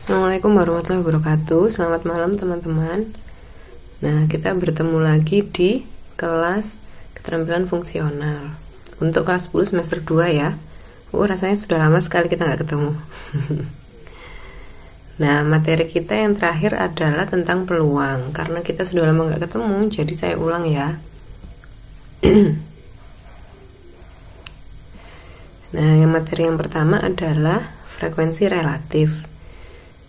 Assalamualaikum warahmatullahi wabarakatuh. Selamat malam teman-teman. Nah, kita bertemu lagi di kelas keterampilan fungsional untuk kelas 10 semester 2 ya. Rasanya sudah lama sekali kita nggak ketemu. Nah, materi kita yang terakhir adalah tentang peluang. Karena kita sudah lama nggak ketemu, jadi saya ulang ya. Nah, yang materi yang pertama adalah frekuensi relatif.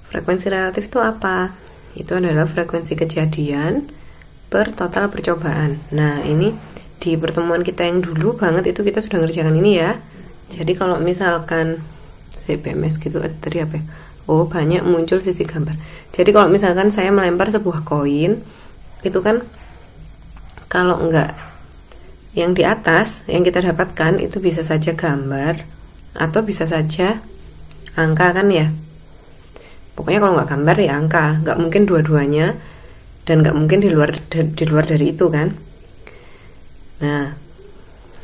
Frekuensi relatif itu apa? Itu adalah frekuensi kejadian per total percobaan. Nah, ini di pertemuan kita yang dulu banget itu kita sudah ngerjakan ini ya. Jadi kalau misalkan CPMS gitu tadi apa ya? Oh, banyak muncul sisi gambar. Jadi kalau misalkan saya melempar sebuah koin, itu kan kalau enggak yang di atas yang kita dapatkan itu bisa saja gambar atau bisa saja angka kan ya. Pokoknya kalau nggak gambar ya angka, nggak mungkin dua-duanya dan nggak mungkin di luar dari itu kan. Nah,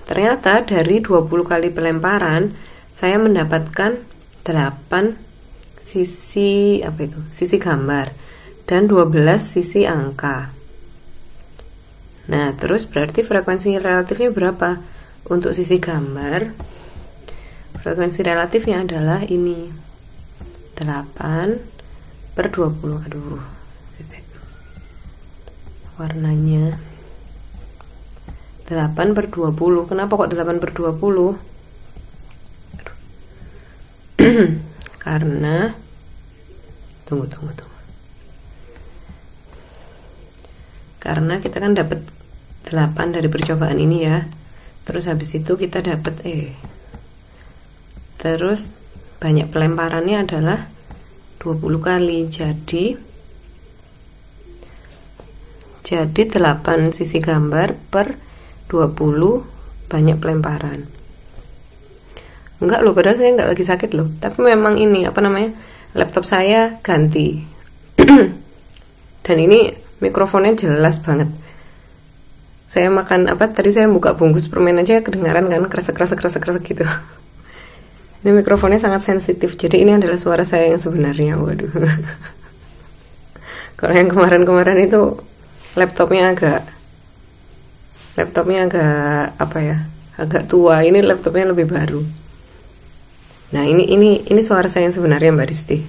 ternyata dari 20 kali pelemparan saya mendapatkan 8 sisi sisi gambar dan 12 sisi angka. Nah, terus berarti frekuensi relatifnya berapa? Untuk sisi gambar, frekuensi relatifnya adalah ini 8/20. Aduh, warnanya 8/20. Kenapa kok 8/20? Karena tunggu. Karena kita kan dapat 8 dari percobaan ini ya. Terus habis itu kita dapat terus banyak pelemparannya adalah 20 kali. Jadi 8 sisi gambar per 20 banyak pelemparan. Enggak loh, padahal saya enggak lagi sakit loh. Tapi memang ini laptop saya ganti. Dan ini mikrofonnya jelas banget. Saya makan tadi saya buka bungkus permen aja kedengaran kan kresek gitu. Ini mikrofonnya sangat sensitif. Jadi ini adalah suara saya yang sebenarnya. Waduh. Kalau yang kemarin itu laptopnya agak agak tua. Ini laptopnya lebih baru. Nah, ini suara saya yang sebenarnya Mbak Risti.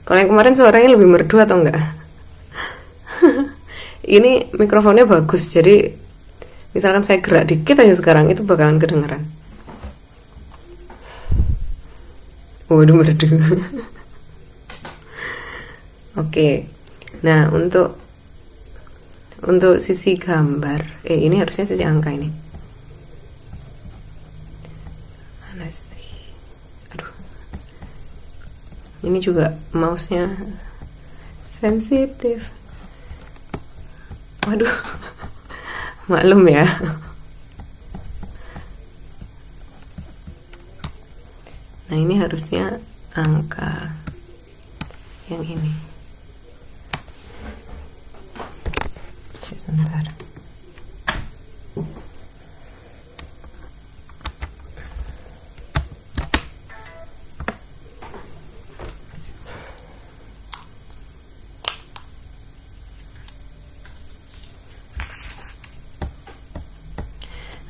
Kalau yang kemarin suaranya lebih merdu atau enggak? Ini mikrofonnya bagus. Jadi misalkan saya gerak dikit aja sekarang itu bakalan kedengeran. Waduh, merdu. Oke. Nah, untuk sisi gambar, ini harusnya sisi angka ini. Mana sih? Aduh. Ini juga mouse-nya sensitif. Waduh. Maklum ya. Nah, ini harusnya angka yang ini. Sebentar.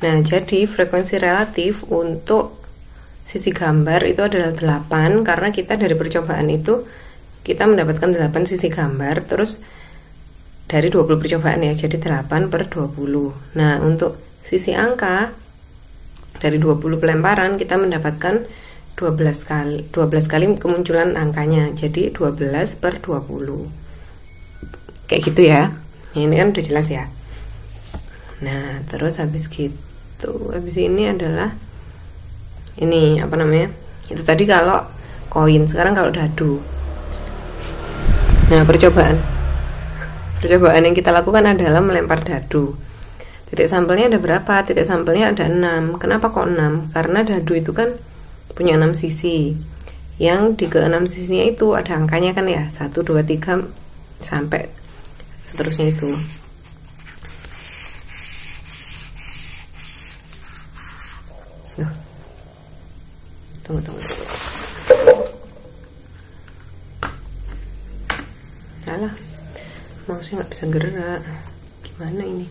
Nah, jadi frekuensi relatif untuk sisi gambar itu adalah 8 karena kita dari percobaan itu kita mendapatkan 8 sisi gambar terus dari 20 percobaan ya, jadi 8/20. Nah, untuk sisi angka dari 20 pelemparan kita mendapatkan 12 kali kemunculan angkanya, jadi 12/20. Kayak gitu ya. Ini kan udah jelas ya. Nah, terus habis ini adalah ini itu tadi kalau koin. Sekarang kalau dadu. Nah, percobaan yang kita lakukan adalah melempar dadu. Titik sampelnya ada berapa? Titik sampelnya ada 6. Kenapa kok 6? Karena dadu itu kan punya 6 sisi. Yang di ke-6 sisinya itu ada angkanya kan ya, 1, 2, 3 sampai seterusnya itu. Tunggu. Alah, mouse-nya nggak bisa gerak. Gimana ini?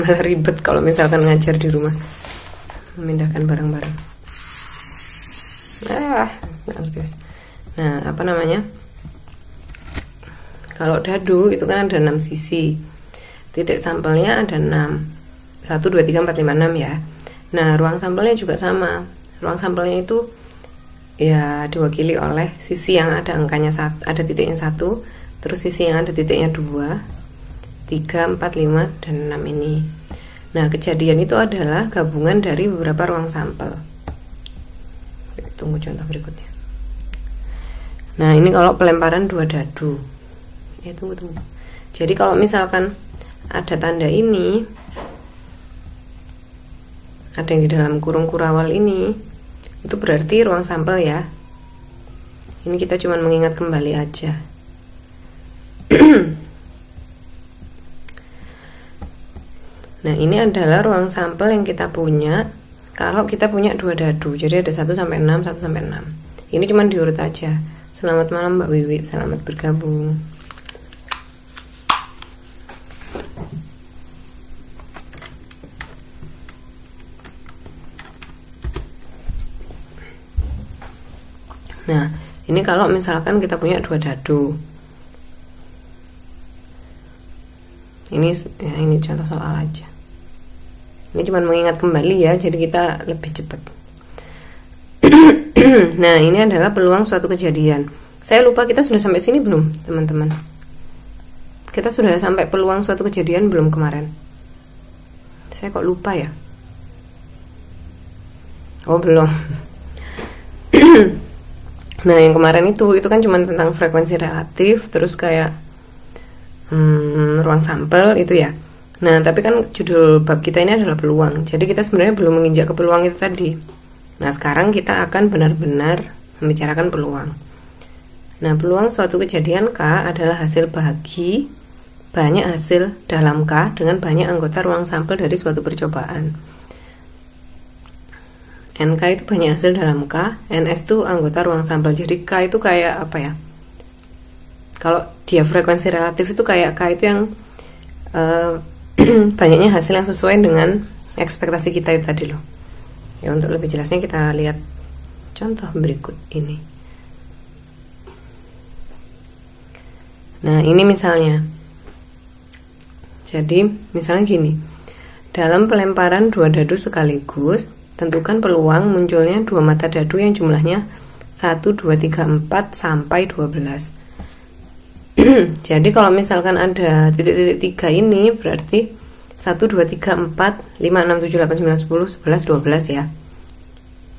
Malah ribet kalau misalkan ngajar di rumah, memindahkan barang-barang. Nah, apa namanya? Kalau dadu itu kan ada 6 sisi. Titik sampelnya ada 6. 1, 2, 3, 4, 5, 6 ya. Nah, ruang sampelnya juga sama. Ruang sampelnya itu ya diwakili oleh sisi yang ada angkanya ada titiknya 1, terus sisi yang ada titiknya 2, 3, 4, 5, dan 6 ini. Nah, kejadian itu adalah gabungan dari beberapa ruang sampel. Tunggu contoh berikutnya. Nah, ini kalau pelemparan 2 dadu. Ya, tunggu. Jadi kalau misalkan ada tanda ini, ada yang di dalam kurung kurawal ini, itu berarti ruang sampel ya. Ini kita cuma mengingat kembali aja. Nah, ini adalah ruang sampel yang kita punya kalau kita punya 2 dadu. Jadi ada 1 sampai 6, 1 sampai 6. Ini cuma diurut aja. Selamat malam Mbak Wiwi, selamat bergabung. Nah, ini kalau misalkan kita punya 2 dadu. Ini contoh soal aja. Ini cuma mengingat kembali ya, jadi kita lebih cepat. Nah, ini adalah peluang suatu kejadian. Saya lupa kita sudah sampai sini belum, teman-teman? Kita sudah sampai peluang suatu kejadian belum kemarin? Saya kok lupa ya? Oh, belum. Nah, yang kemarin itu kan cuma tentang frekuensi relatif, terus kayak ruang sampel itu ya. Nah, tapi kan judul bab kita ini adalah peluang. Jadi kita sebenarnya belum menginjak ke peluang itu tadi. Nah, sekarang kita akan benar-benar membicarakan peluang. Nah, peluang suatu kejadian K adalah hasil bahagi banyak hasil dalam K dengan banyak anggota ruang sampel dari suatu percobaan. NK itu banyak hasil dalam K, NS itu anggota ruang sampel. Jadi K itu kayak apa ya? Kalau dia frekuensi relatif itu kayak K itu yang banyaknya hasil yang sesuai dengan ekspektasi kita itu tadi loh. Ya, untuk lebih jelasnya kita lihat contoh berikut ini. Nah, ini misalnya. Jadi, misalnya gini. Dalam pelemparan 2 dadu sekaligus, tentukan peluang munculnya 2 mata dadu yang jumlahnya 1, 2, 3, 4 sampai 12. Jadi kalau misalkan ada titik-titik 3 ini berarti 1, 2, 3, 4, 5, 6, 7, 8, 9, 10, 11, 12 ya.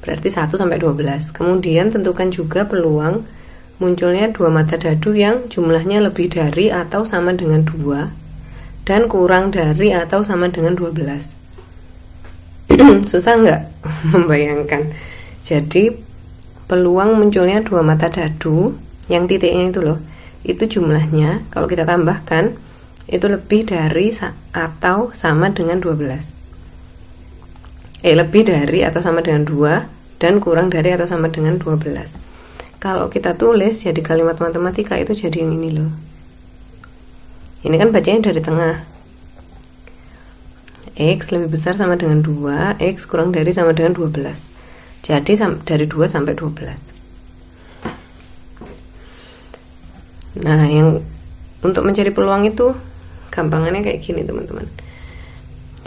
Berarti 1 sampai 12. Kemudian tentukan juga peluang munculnya 2 mata dadu yang jumlahnya lebih dari atau sama dengan 2 dan kurang dari atau sama dengan 12. Susah nggak membayangkan? Jadi peluang munculnya 2 mata dadu yang titiknya itu loh, itu jumlahnya kalau kita tambahkan itu lebih dari atau sama dengan 12. Lebih dari atau sama dengan 2 dan kurang dari atau sama dengan 12. Kalau kita tulis ya di kalimat matematika itu jadi yang ini loh. Ini kan bacanya dari tengah. X lebih besar sama dengan 2, X kurang dari sama dengan 12. Jadi dari 2 sampai 12. Nah, yang untuk mencari peluang itu gampangannya kayak gini teman-teman.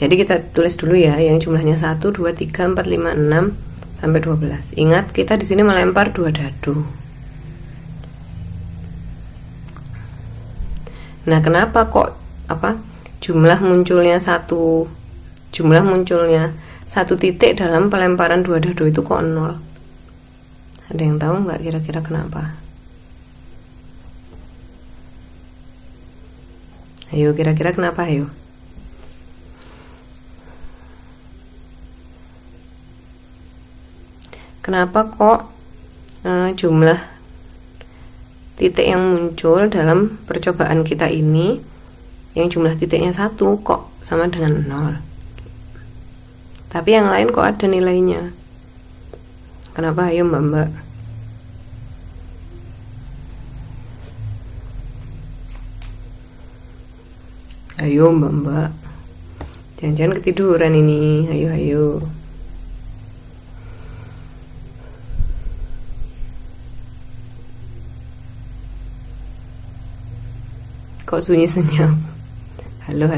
Jadi kita tulis dulu ya yang jumlahnya 1, 2, 3, 4, 5, 6 sampai 12. Ingat kita di sini melempar 2 dadu. Nah, kenapa kok jumlah munculnya satu titik dalam pelemparan 2 dadu itu kok 0? Ada yang tahu nggak kira-kira kenapa? Ayo, kira-kira kenapa? Ayo. Kenapa kok jumlah titik yang muncul dalam percobaan kita ini yang jumlah titiknya 1 kok sama dengan 0, tapi yang lain kok ada nilainya? Kenapa? Ayo mbak-mbak. Ayo mbak-mbak. Jangan-jangan ketiduran ini. Ayo. Kok sunyi senyap? Halo.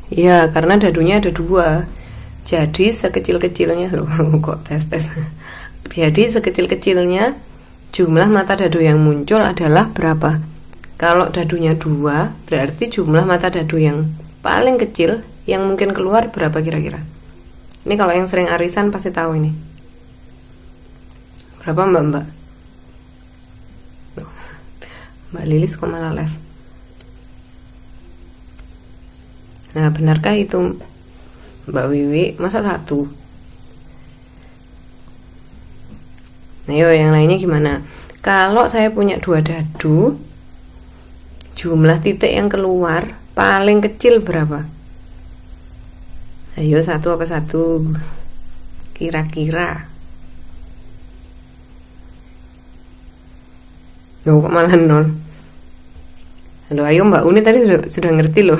Ya, karena dadunya ada 2. Jadi sekecil-kecilnya loh, kok tes. Jadi sekecil-kecilnya jumlah mata dadu yang muncul adalah berapa? Kalau dadunya 2, berarti jumlah mata dadu yang paling kecil yang mungkin keluar berapa kira-kira? Ini kalau yang sering arisan pasti tahu ini. Berapa mbak-mbak? Mbak Lilis kok malah live? Nah, benarkah itu Mbak Wiwi? Masa 1? Nah, yuk yang lainnya gimana? Kalau saya punya 2 dadu, jumlah titik yang keluar paling kecil berapa? Ayo 1 apa 1? Kira-kira. Loh, kok malah 0? Halo, ayo Mbak Uni tadi sudah ngerti loh.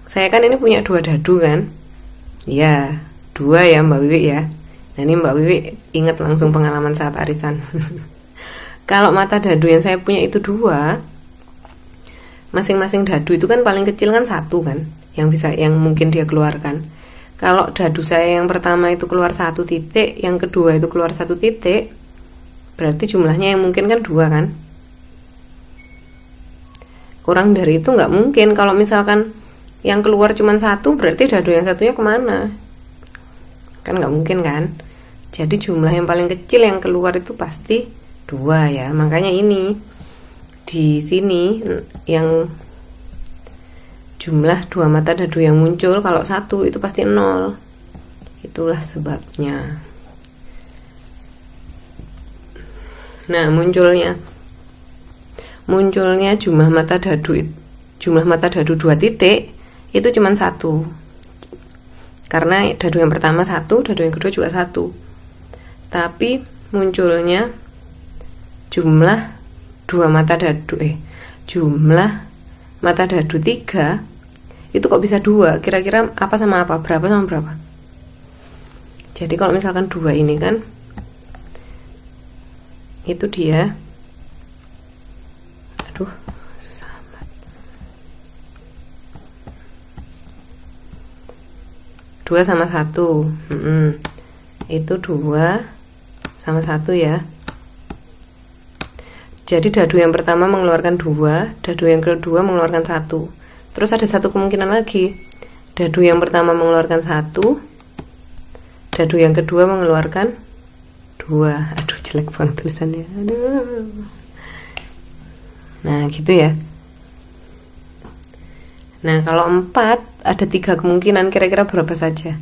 Saya kan ini punya 2 dadu kan? Ya, 2 ya Mbak Wiwi ya. Nah ini Mbak Wiwi ingat langsung pengalaman saat arisan. Kalau mata dadu yang saya punya itu 2, masing-masing dadu itu kan paling kecil kan 1 kan, yang mungkin dia keluarkan. Kalau dadu saya yang pertama itu keluar 1 titik, yang kedua itu keluar 1 titik, berarti jumlahnya yang mungkin kan 2 kan. Kurang dari itu nggak mungkin. Kalau misalkan yang keluar cuma 1, berarti dadu yang satunya kemana? Kan nggak mungkin kan. Jadi jumlah yang paling kecil yang keluar itu pasti 2 ya. Makanya ini di sini yang jumlah 2 mata dadu yang muncul, kalau 1 itu pasti 0. Itulah sebabnya. Nah, munculnya jumlah mata dadu 2 titik itu cuma 1. Karena dadu yang pertama 1, dadu yang kedua juga 1. Tapi munculnya jumlah mata dadu 3 itu kok bisa 2? Kira-kira apa sama apa? Berapa sama berapa? Jadi kalau misalkan 2 ini kan, itu dia, aduh susah amat, 2 sama 1. Itu 2 sama 1 ya. Jadi dadu yang pertama mengeluarkan 2, dadu yang kedua mengeluarkan 1. Terus ada satu kemungkinan lagi, dadu yang pertama mengeluarkan 1, dadu yang kedua mengeluarkan 2. Aduh jelek banget tulisannya. Aduh. Nah gitu ya. Nah kalau 4 ada 3 kemungkinan, kira-kira berapa saja?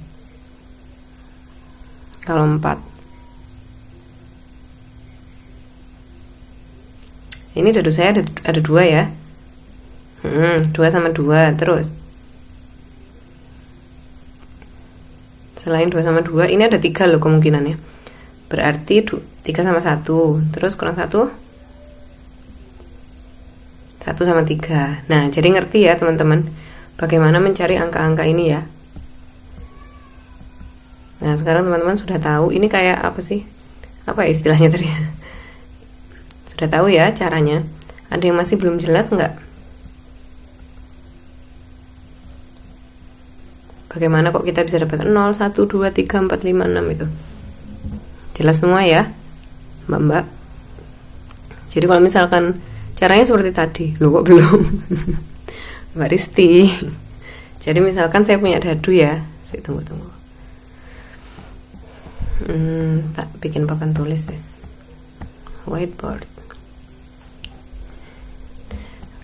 Kalau 4, ini dadu saya ada 2 ya. 2 sama 2. Terus selain 2 sama 2, ini ada 3 loh kemungkinannya. Berarti 3 sama 1. Terus kurang 1, 1 sama 3. Nah jadi ngerti ya teman-teman bagaimana mencari angka-angka ini ya. Nah sekarang teman-teman sudah tahu ini kayak apa sih, apa istilahnya tadi. Sudah tahu ya caranya. Ada yang masih belum jelas nggak? Bagaimana kok kita bisa dapat 0, 1, 2, 3, 4, 5, 6 itu? Jelas semua ya Mbak-mbak? Jadi kalau misalkan caranya seperti tadi, loh kok belum? Mbak Risti. Jadi misalkan saya punya dadu ya. Saya tunggu. Tak bikin papan tulis guys. Whiteboard.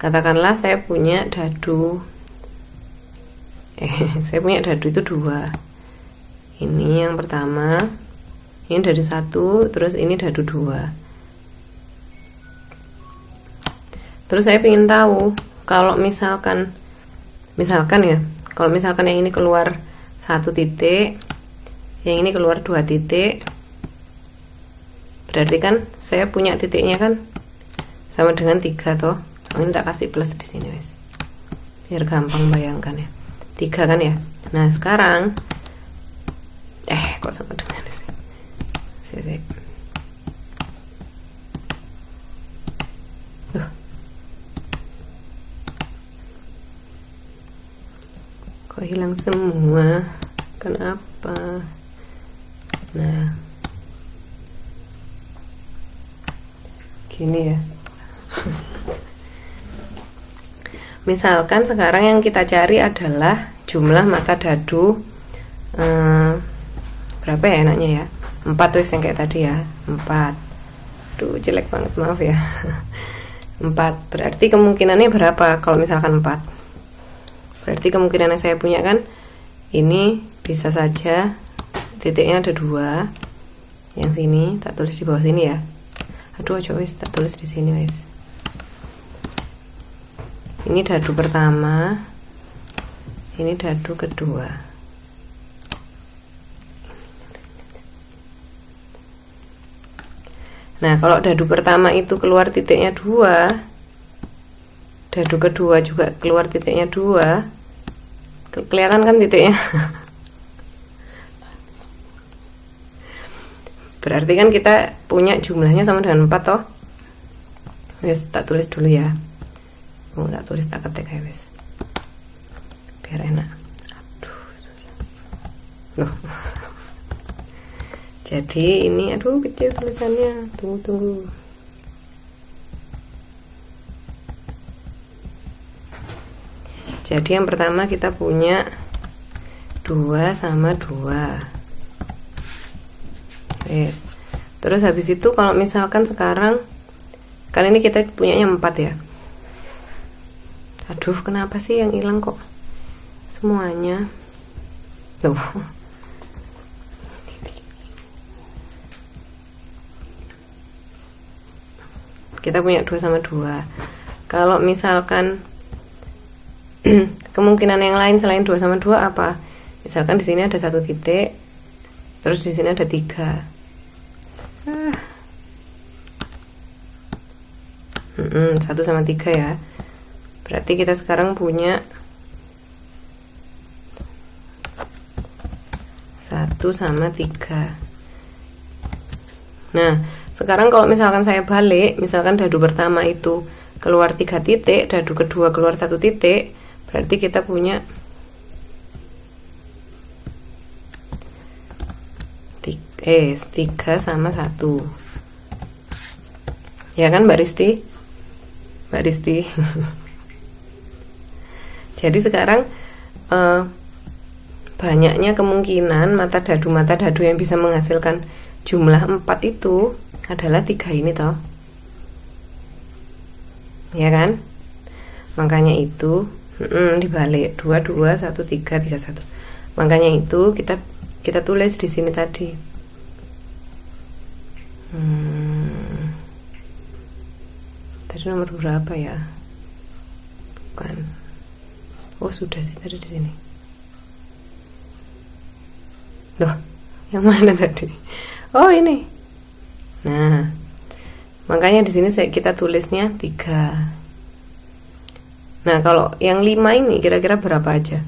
Katakanlah saya punya dadu Saya punya dadu itu 2. Ini yang pertama, ini dadu 1, terus ini dadu 2. Terus saya ingin tahu kalau misalkan ya, kalau misalkan yang ini keluar 1 titik, yang ini keluar 2 titik, berarti kan saya punya titiknya kan sama dengan 3 toh. Ini tak kasih plus di sini guys, biar gampang bayangkan ya. 3 kan ya. Nah sekarang kok sama dengan sini. Kok hilang semua? Kenapa? Nah, gini ya. Misalkan sekarang yang kita cari adalah jumlah mata dadu berapa ya enaknya ya? 4 wis yang kayak tadi ya. 4. Duh, jelek banget, maaf ya. 4. Berarti kemungkinannya berapa kalau misalkan 4? Berarti kemungkinan yang saya punya kan ini bisa saja titiknya ada 2. Yang sini tak tulis di bawah sini ya. Aduh, coba tak tulis di sini guys. Ini dadu pertama, ini dadu kedua. Nah, kalau dadu pertama itu keluar titiknya 2, dadu kedua juga keluar titiknya 2, kelihatan kan titiknya? Berarti kan kita punya jumlahnya sama dengan 4 toh. Wes tak tulis dulu ya. Tak tulis, tak ketik ya wes, biar enak. Aduh, susah loh. Jadi ini kecil tulisannya. Tunggu. Jadi yang pertama kita punya 2 sama 2. Yes. Terus habis itu kalau misalkan sekarang kan ini kita punyanya 4 ya. Aduh, kenapa sih yang hilang kok semuanya? Tuh. Kita punya 2 sama 2. Kalau misalkan kemungkinan yang lain selain 2 sama 2 apa? Misalkan di sini ada 1 titik, terus di sini ada 3. 1 sama 3 ya. Berarti kita sekarang punya 1 sama 3. Nah, sekarang kalau misalkan saya balik, misalkan dadu pertama itu keluar 3 titik, dadu kedua keluar 1 titik, berarti kita punya 3 sama 1. Ya kan Mbak Risti? Jadi sekarang banyaknya kemungkinan mata dadu yang bisa menghasilkan jumlah 4 itu adalah 3 ini toh. Ya kan? Makanya itu dibalik 2 2 1 3 3 1. Makanya itu kita tulis di sini tadi. Tadi nomor berapa ya? Bukan. Oh, sudah sih tadi di sini. Loh, yang mana tadi? Oh, ini. Nah, makanya di sini kita tulisnya 3. Nah, kalau yang 5 ini kira-kira berapa aja?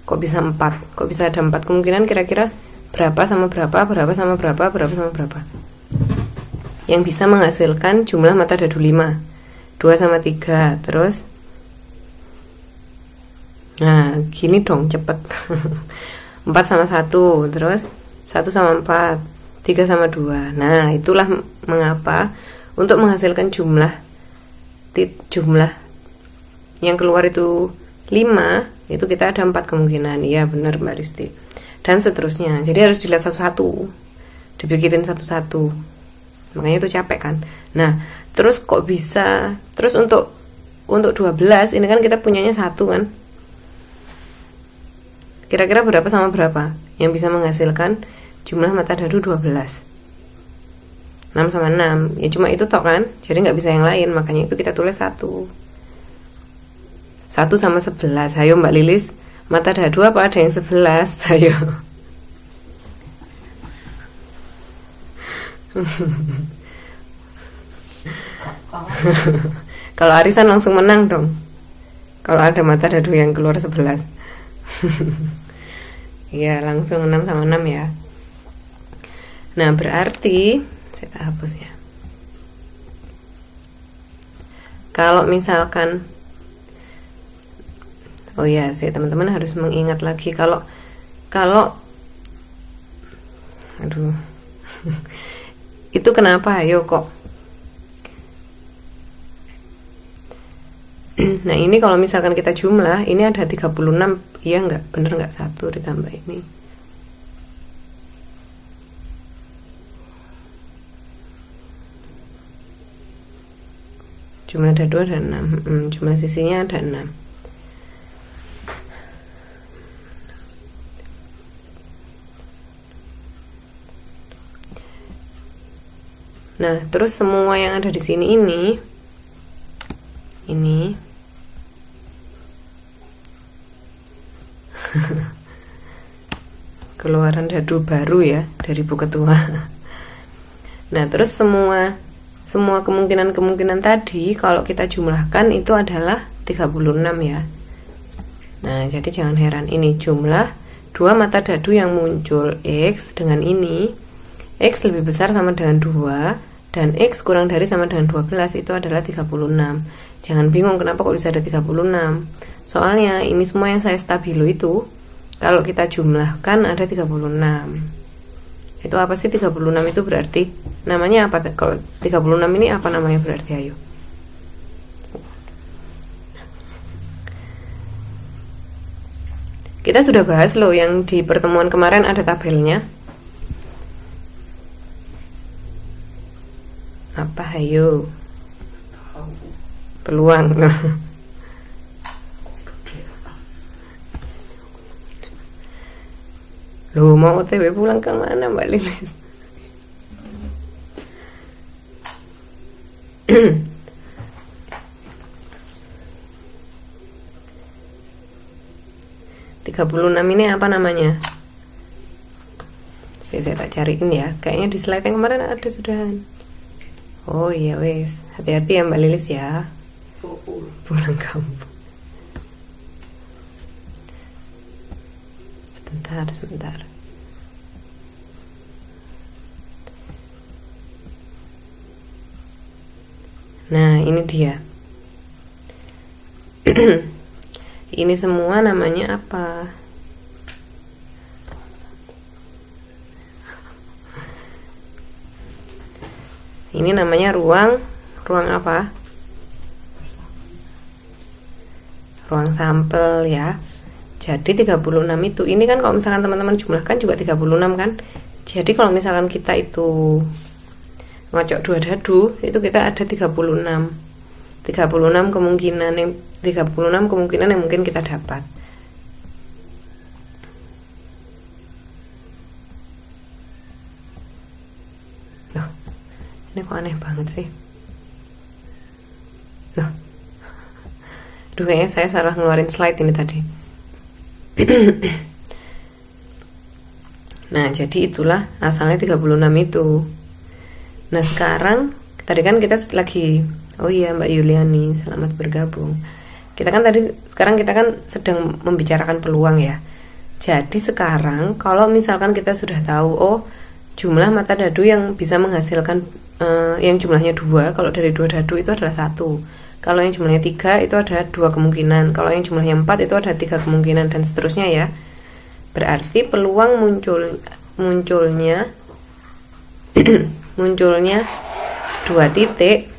Kok bisa 4? Kok bisa ada 4? Kemungkinan kira-kira berapa sama berapa, berapa sama berapa, berapa sama berapa? Yang bisa menghasilkan jumlah mata dadu 5. 2 sama 3, terus nah, gini dong, cepet. 4 sama 1, terus 1 sama 4, 3 sama 2. Nah, itulah mengapa untuk menghasilkan jumlah yang keluar itu 5, itu kita ada 4 kemungkinan. Iya benar Mbak Risti. Dan seterusnya. Jadi harus dilihat satu-satu, dipikirin satu-satu. Makanya itu capek kan. Nah, terus kok bisa? Terus untuk 12 ini kan kita punyanya 1 kan. Kira-kira berapa sama berapa yang bisa menghasilkan jumlah mata dadu 12? 6 sama 6. Ya cuma itu toh kan. Jadi nggak bisa yang lain. Makanya itu kita tulis 1. 1 sama 11. Ayo Mbak Lilis, mata dadu apa ada yang 11? Ayo. Kalau arisan langsung menang dong. Kalau ada mata dadu yang keluar 11. Ya langsung 6 sama 6 ya. Nah berarti saya hapus ya. Kalau misalkan, oh ya sih teman-teman harus mengingat lagi kalau aduh itu kenapa ayo kok. Nah ini kalau misalkan kita jumlah, ini ada 36, iya nggak? Bener nggak? 1 ditambah ini. Jumlah dadu ada 6, jumlah sisinya ada 6. Nah, terus semua yang ada di sini ini keluaran dadu baru ya dari Bu Ketua. Nah, terus semua kemungkinan tadi kalau kita jumlahkan itu adalah 36 ya. Nah, jadi jangan heran, ini jumlah dua mata dadu yang muncul X dengan ini. X lebih besar sama dengan 2 dan X kurang dari sama dengan 12 itu adalah 36. Jangan bingung kenapa kok bisa ada 36. Soalnya ini semua yang saya stabilo itu kalau kita jumlahkan ada 36. Itu apa sih 36 itu berarti? Namanya apa? Kalau 36 ini apa namanya berarti? Ayo. Kita sudah bahas loh yang di pertemuan kemarin, ada tabelnya. Apa ayo? Peluang. Loh, mau OTW pulang ke mana Mbak Lilis? (36) ini apa namanya? Saya tak cariin ya. Kayaknya di slide yang kemarin ada sudahan. Oh iya wes, hati-hati ya Mbak Lilis ya. Pulang kampung. Sebentar. Nah, ini dia. Ini semua namanya apa? Ini namanya ruang apa? Ruang sampel ya. Jadi 36 itu, ini kan kalau misalkan teman-teman jumlahkan juga 36 kan. Jadi kalau misalkan kita itu ngocok dua dadu, itu kita ada 36 kemungkinan yang mungkin kita dapat. Loh, ini kok aneh banget sih. Loh, duh kayaknya saya salah ngeluarin slide ini tadi. Nah, jadi itulah asalnya 36 itu. Nah, sekarang tadi kan kita lagi, oh iya Mbak Yuliani, selamat bergabung. Sekarang kita kan sedang membicarakan peluang ya. Jadi sekarang kalau misalkan kita sudah tahu, oh jumlah mata dadu yang bisa menghasilkan yang jumlahnya 2, kalau dari 2 dadu itu adalah 1. Kalau yang jumlahnya 3 itu ada 2 kemungkinan. Kalau yang jumlahnya 4 itu ada 3 kemungkinan dan seterusnya ya. Berarti peluang munculnya munculnya 2 titik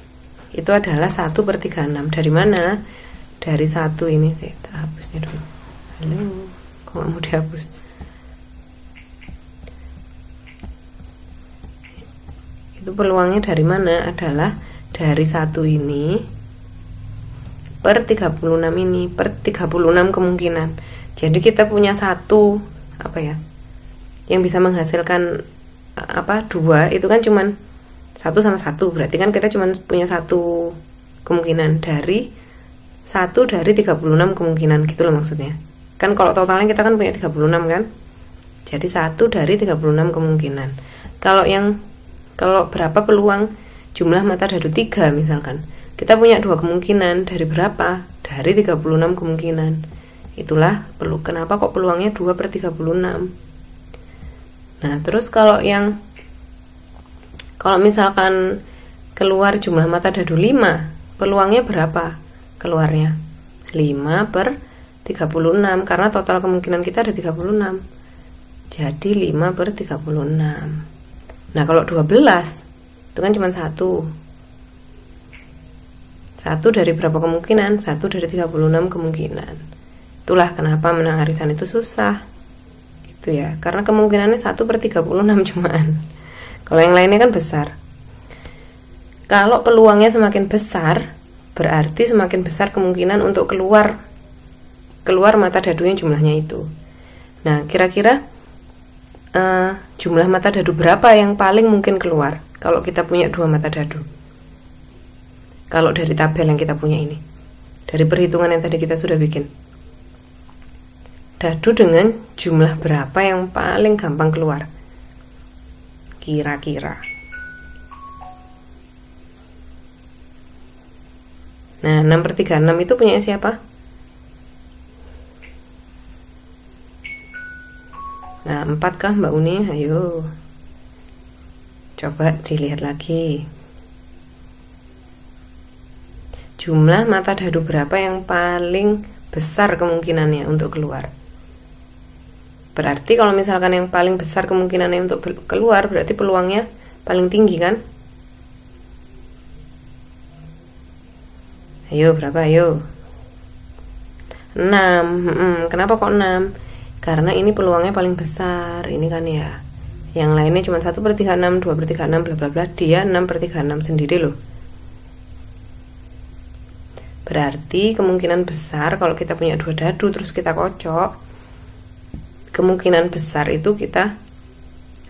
itu adalah 1/36. Dari mana? Dari 1 ini. Saya hapusnya dulu. Halo, kok nggak mau dihapus? Itu peluangnya dari mana? Adalah dari 1 ini per 36 ini, per 36 kemungkinan. Jadi kita punya satu yang bisa menghasilkan dua, itu kan cuman 1 sama 1. Berarti kan kita cuman punya satu kemungkinan dari 1 dari 36 kemungkinan gitu loh maksudnya. Kan kalau totalnya kita kan punya 36 kan. Jadi 1 dari 36 kemungkinan. Kalau berapa peluang jumlah mata dadu 3 misalkan. Kita punya 2 kemungkinan, dari berapa? Dari 36 kemungkinan. Itulah kenapa kok peluangnya 2 per 36. Nah, terus kalau misalkan keluar jumlah mata dadu 5, peluangnya berapa keluarnya? 5 per 36, karena total kemungkinan kita ada 36. Jadi 5 per 36. Nah, kalau 12 itu kan cuma 1 dari berapa kemungkinan? 1 dari 36 kemungkinan. Itulah kenapa menang arisan itu susah gitu ya, karena kemungkinannya 1 per 36 cuman. Kalau yang lainnya kan besar. Kalau peluangnya semakin besar, berarti semakin besar kemungkinan untuk keluar mata dadu yang jumlahnya itu. Nah, kira-kira jumlah mata dadu berapa yang paling mungkin keluar kalau kita punya 2 mata dadu? Kalau dari tabel yang kita punya ini, dari perhitungan yang tadi kita sudah bikin, dadu dengan jumlah berapa yang paling gampang keluar? Kira-kira. Nah, 6 per 36 itu punya siapa? Nah, 4 kah Mbak Uni? Ayo, coba dilihat lagi. Jumlah mata dadu berapa yang paling besar kemungkinannya untuk keluar? Berarti kalau misalkan yang paling besar kemungkinannya untuk keluar, berarti peluangnya paling tinggi kan? Ayo, berapa? Ayo. 6. Kenapa kok 6? Karena ini peluangnya paling besar. Ini kan ya. Yang lainnya cuma 1 per 36, 2 per 36, bla bla bla. Dia 6 per 36 sendiri loh. Berarti kemungkinan besar kalau kita punya 2 dadu terus kita kocok, kemungkinan besar itu kita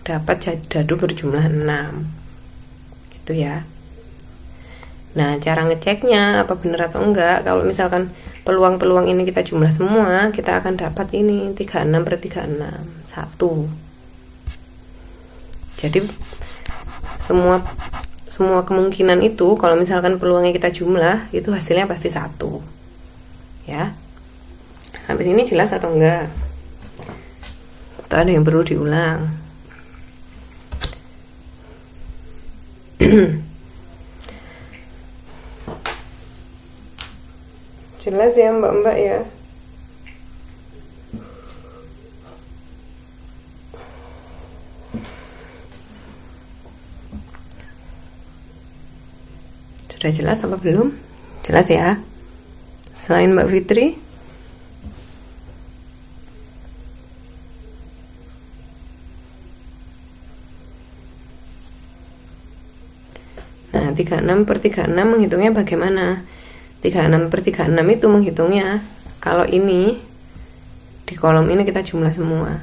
dapat dadu berjumlah 6. Gitu ya. Nah, cara ngeceknya apa benar atau enggak? Kalau misalkan peluang-peluang ini kita jumlah semua, kita akan dapat ini 36 per 36, 1. Jadi semua kemungkinan itu kalau misalkan peluangnya kita jumlah, itu hasilnya pasti 1. Ya. Sampai sini jelas atau enggak? Atau ada yang perlu diulang? Jelas ya mbak-mbak ya. Sudah jelas apa belum? Jelas ya. Selain Mbak Fitri, nah 36 per 36 menghitungnya bagaimana? 36 per 36 itu menghitungnya, kalau ini di kolom ini kita jumlah semua.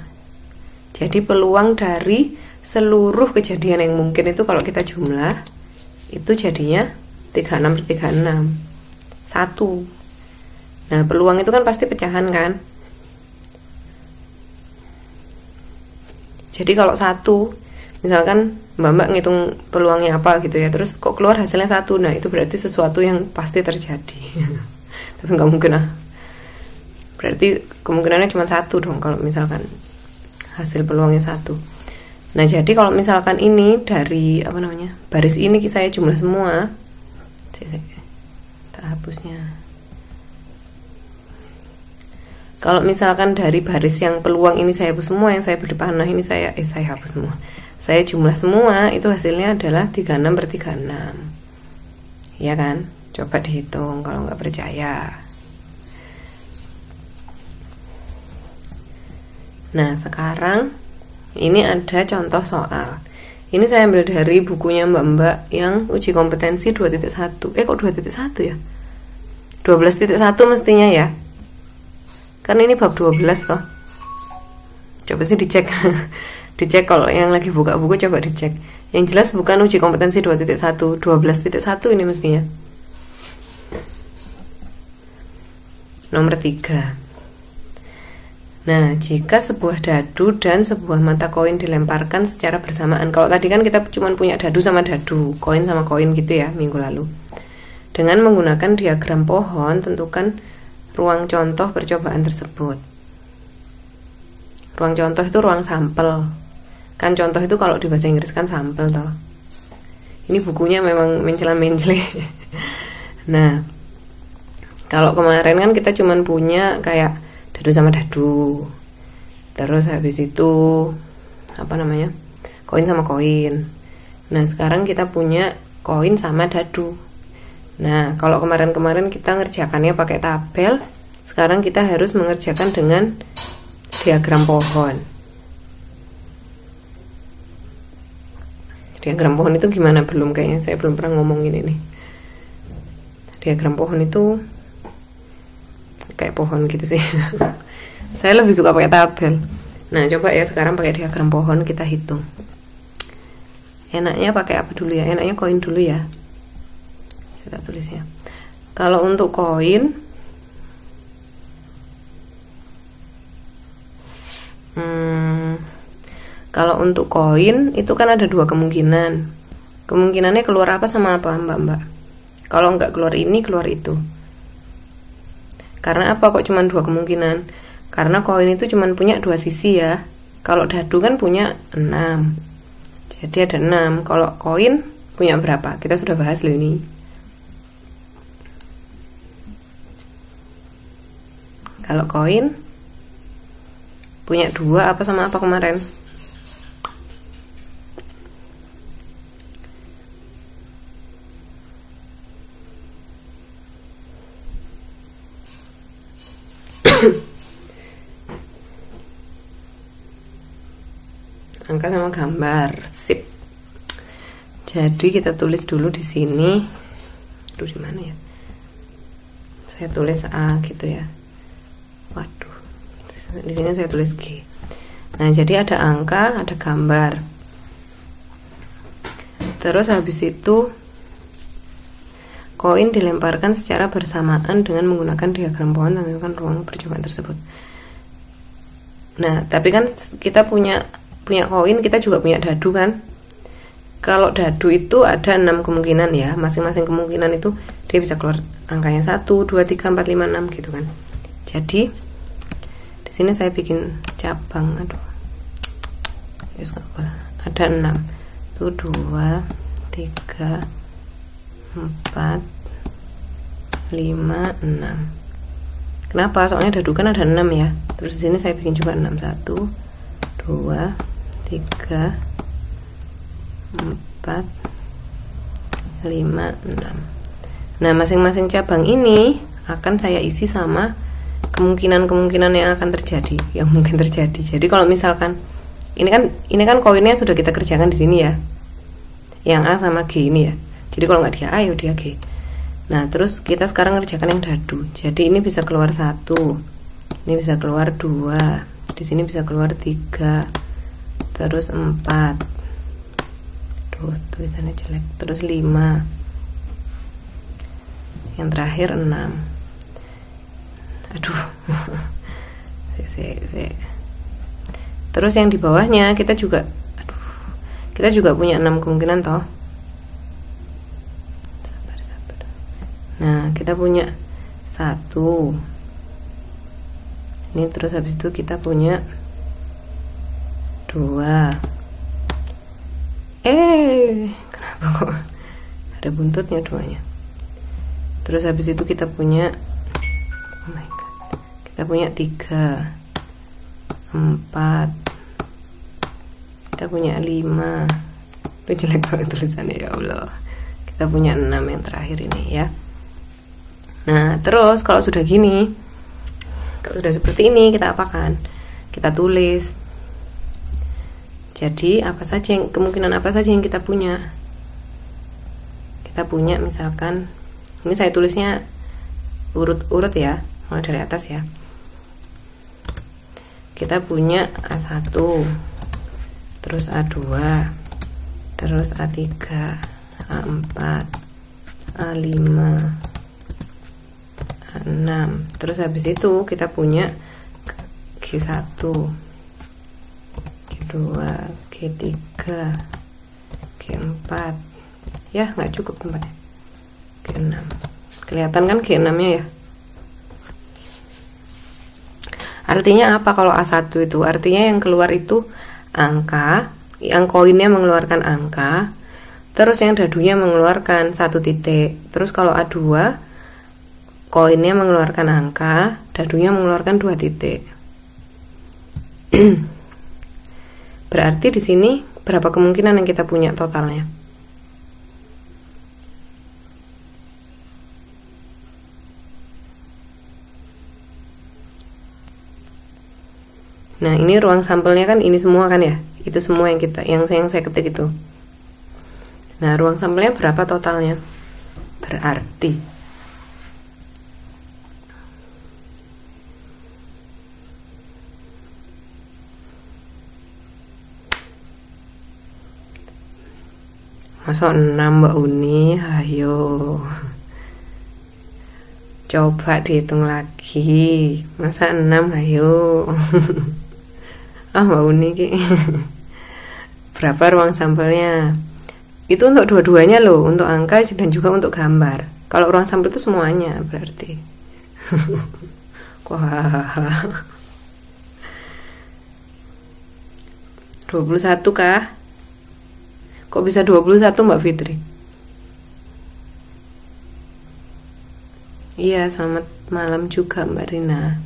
Jadi peluang dari seluruh kejadian yang mungkin itu kalau kita jumlah, itu jadinya 36 per 36, 1. Nah, peluang itu kan pasti pecahan kan. Jadi kalau 1, misalkan mbak-mbak ngitung peluangnya apa gitu ya, terus kok keluar hasilnya 1, nah itu berarti sesuatu yang pasti terjadi. Tapi nggak mungkin lah. Berarti kemungkinannya cuma 1 dong kalau misalkan hasil peluangnya 1. Nah, jadi kalau misalkan ini dari baris ini saya jumlah semua, tak hapusnya. Kalau misalkan dari baris yang peluang ini saya hapus semua, yang saya beri panah ini saya hapus semua. Saya jumlah semua, itu hasilnya adalah 36 per 36. Iya kan? Coba dihitung kalau nggak percaya. Nah, sekarang ini ada contoh soal. Ini saya ambil dari bukunya mbak-mbak yang uji kompetensi 2.1. Kok 2.1 ya? 12.1 mestinya ya. Kan ini bab 12 toh. Coba sih dicek. Dicek kalau yang lagi buka buku, coba dicek. Yang jelas bukan uji kompetensi 2.1, 12.1 ini mestinya. Nomor 3. Nah, jika sebuah dadu dan sebuah mata koin dilemparkan secara bersamaan. Kalau tadi kan kita cuma punya dadu sama dadu, koin sama koin gitu ya minggu lalu. Dengan menggunakan diagram pohon, tentukan ruang contoh percobaan tersebut. Ruang contoh itu ruang sampel. Kan contoh itu kalau di bahasa Inggris kan sampel toh. Ini bukunya memang mencela-mencele. Nah, kalau kemarin kan kita cuma punya kayak dadu sama dadu, terus habis itu koin sama koin. Nah sekarang kita punya koin sama dadu. Nah kalau kemarin kita ngerjakannya pakai tabel, sekarang kita harus mengerjakan dengan diagram pohon. Diagram pohon itu gimana? Kayaknya saya belum pernah ngomongin ini. Diagram pohon itu kayak pohon gitu sih. Saya lebih suka pakai tabel. Nah coba ya sekarang pakai diagram pohon kita hitung. Enaknya pakai apa dulu ya? Enaknya koin dulu ya. Saya tak tulis ya. Kalau untuk koin, kalau untuk koin itu kan ada dua kemungkinan. Kemungkinannya keluar apa sama apa mbak? Kalau nggak keluar ini, keluar itu. Karena apa kok cuma dua kemungkinan? Karena koin itu cuma punya dua sisi ya. Kalau dadu kan punya 6. Jadi ada 6. Kalau koin punya berapa? Kita sudah bahas loh ini. Kalau koin punya 2 apa sama apa kemarin? Angka sama gambar. Sip. Jadi kita tulis dulu di sini. Aduh di mana ya? Saya tulis A gitu ya. Waduh. Di sini saya tulis G. Nah, jadi ada angka, ada gambar. Terus habis itu koin dilemparkan secara bersamaan dengan menggunakan diagram pohon, tentukan ruang percobaan tersebut. Nah, tapi kan kita punya koin, kita juga punya dadu kan. Kalau dadu itu ada 6 kemungkinan ya. Masing-masing kemungkinan itu dia bisa keluar angkanya 1, 2, 3, 4, 5, 6 gitu kan. Jadi di sini saya bikin cabang. Aduh. Ada 6. Itu 2, 3, 4, 5, 6. Kenapa? Soalnya dadu kan ada 6 ya. Terus di sini saya bikin juga 6. 1, 2, 3, 4, 5, 6. Nah, masing-masing cabang ini akan saya isi sama kemungkinan-kemungkinan yang akan terjadi, yang mungkin terjadi. Jadi kalau misalkan ini kan koinnya sudah kita kerjakan di sini ya. Yang A sama G ini ya. Jadi kalau nggak dia A ya dia G. Nah, terus kita sekarang ngerjakan yang dadu. Jadi ini bisa keluar 1. Ini bisa keluar 2. Di sini bisa keluar 3. Terus 4. Duh, tulisannya jelek. Terus 5. Yang terakhir 6. Aduh. Terus yang di bawahnya kita juga punya 6 kemungkinan toh. Sabar. Nah, kita punya 1. Ini terus habis itu kita punya 2. Kenapa kok ada buntutnya 2-nya? Terus habis itu kita punya, oh my god, kita punya 3, 4, kita punya 5. Itu jelek banget tulisannya, ya Allah. Kita punya 6 yang terakhir ini ya. Nah, terus kalau sudah gini, kalau sudah seperti ini, kita apakan? Kita tulis. Jadi kemungkinan apa saja yang kita punya? Kita punya misalkan, ini saya tulisnya urut-urut ya, mulai dari atas ya. kita punya A1, terus A2, terus A3, A4, A5, A6. Terus habis itu kita punya G1, G2, G3, G4. Ya, nggak cukup tempatnya. G6. Kelihatan kan G6 nya ya? Artinya apa kalau A1 itu? Artinya yang keluar itu angka, yang koinnya mengeluarkan angka, terus yang dadunya mengeluarkan 1 titik. Terus kalau A2, koinnya mengeluarkan angka, dadunya mengeluarkan 2 titik. Berarti di sini berapa kemungkinan yang kita punya totalnya? Nah, ini ruang sampelnya kan ini semua kan ya? Itu semua yang saya ketik itu. Nah, ruang sampelnya berapa totalnya? Berarti masa 6 Mbak Uni, ayo. Coba dihitung lagi. Masa 6, ayo. Mbak Uni ki. Berapa ruang sampelnya? Itu untuk dua-duanya loh, untuk angka dan juga untuk gambar. Kalau ruang sampel itu semuanya berarti. Wah. 21 kah? Kok bisa 21 Mbak Fitri? Iya, selamat malam juga Mbak Rina.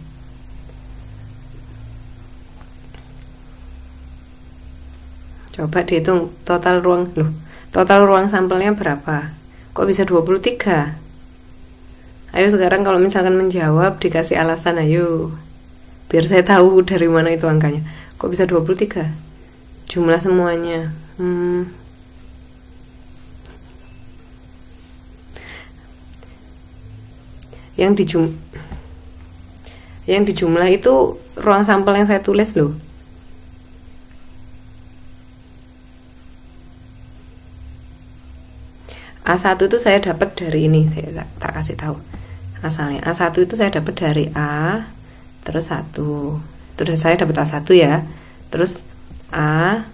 Coba dihitung total ruang sampelnya berapa? Kok bisa 23? Ayo sekarang kalau misalkan menjawab dikasih alasan, ayo. Biar saya tahu dari mana itu angkanya. Kok bisa 23? Jumlah semuanya. Yang dijumlah itu ruang sampel yang saya tulis loh. A1 itu saya dapat dari ini, saya tak kasih tahu asalnya. A1 itu saya dapat dari A, terus 1. Terus saya dapat A1 ya. Terus A,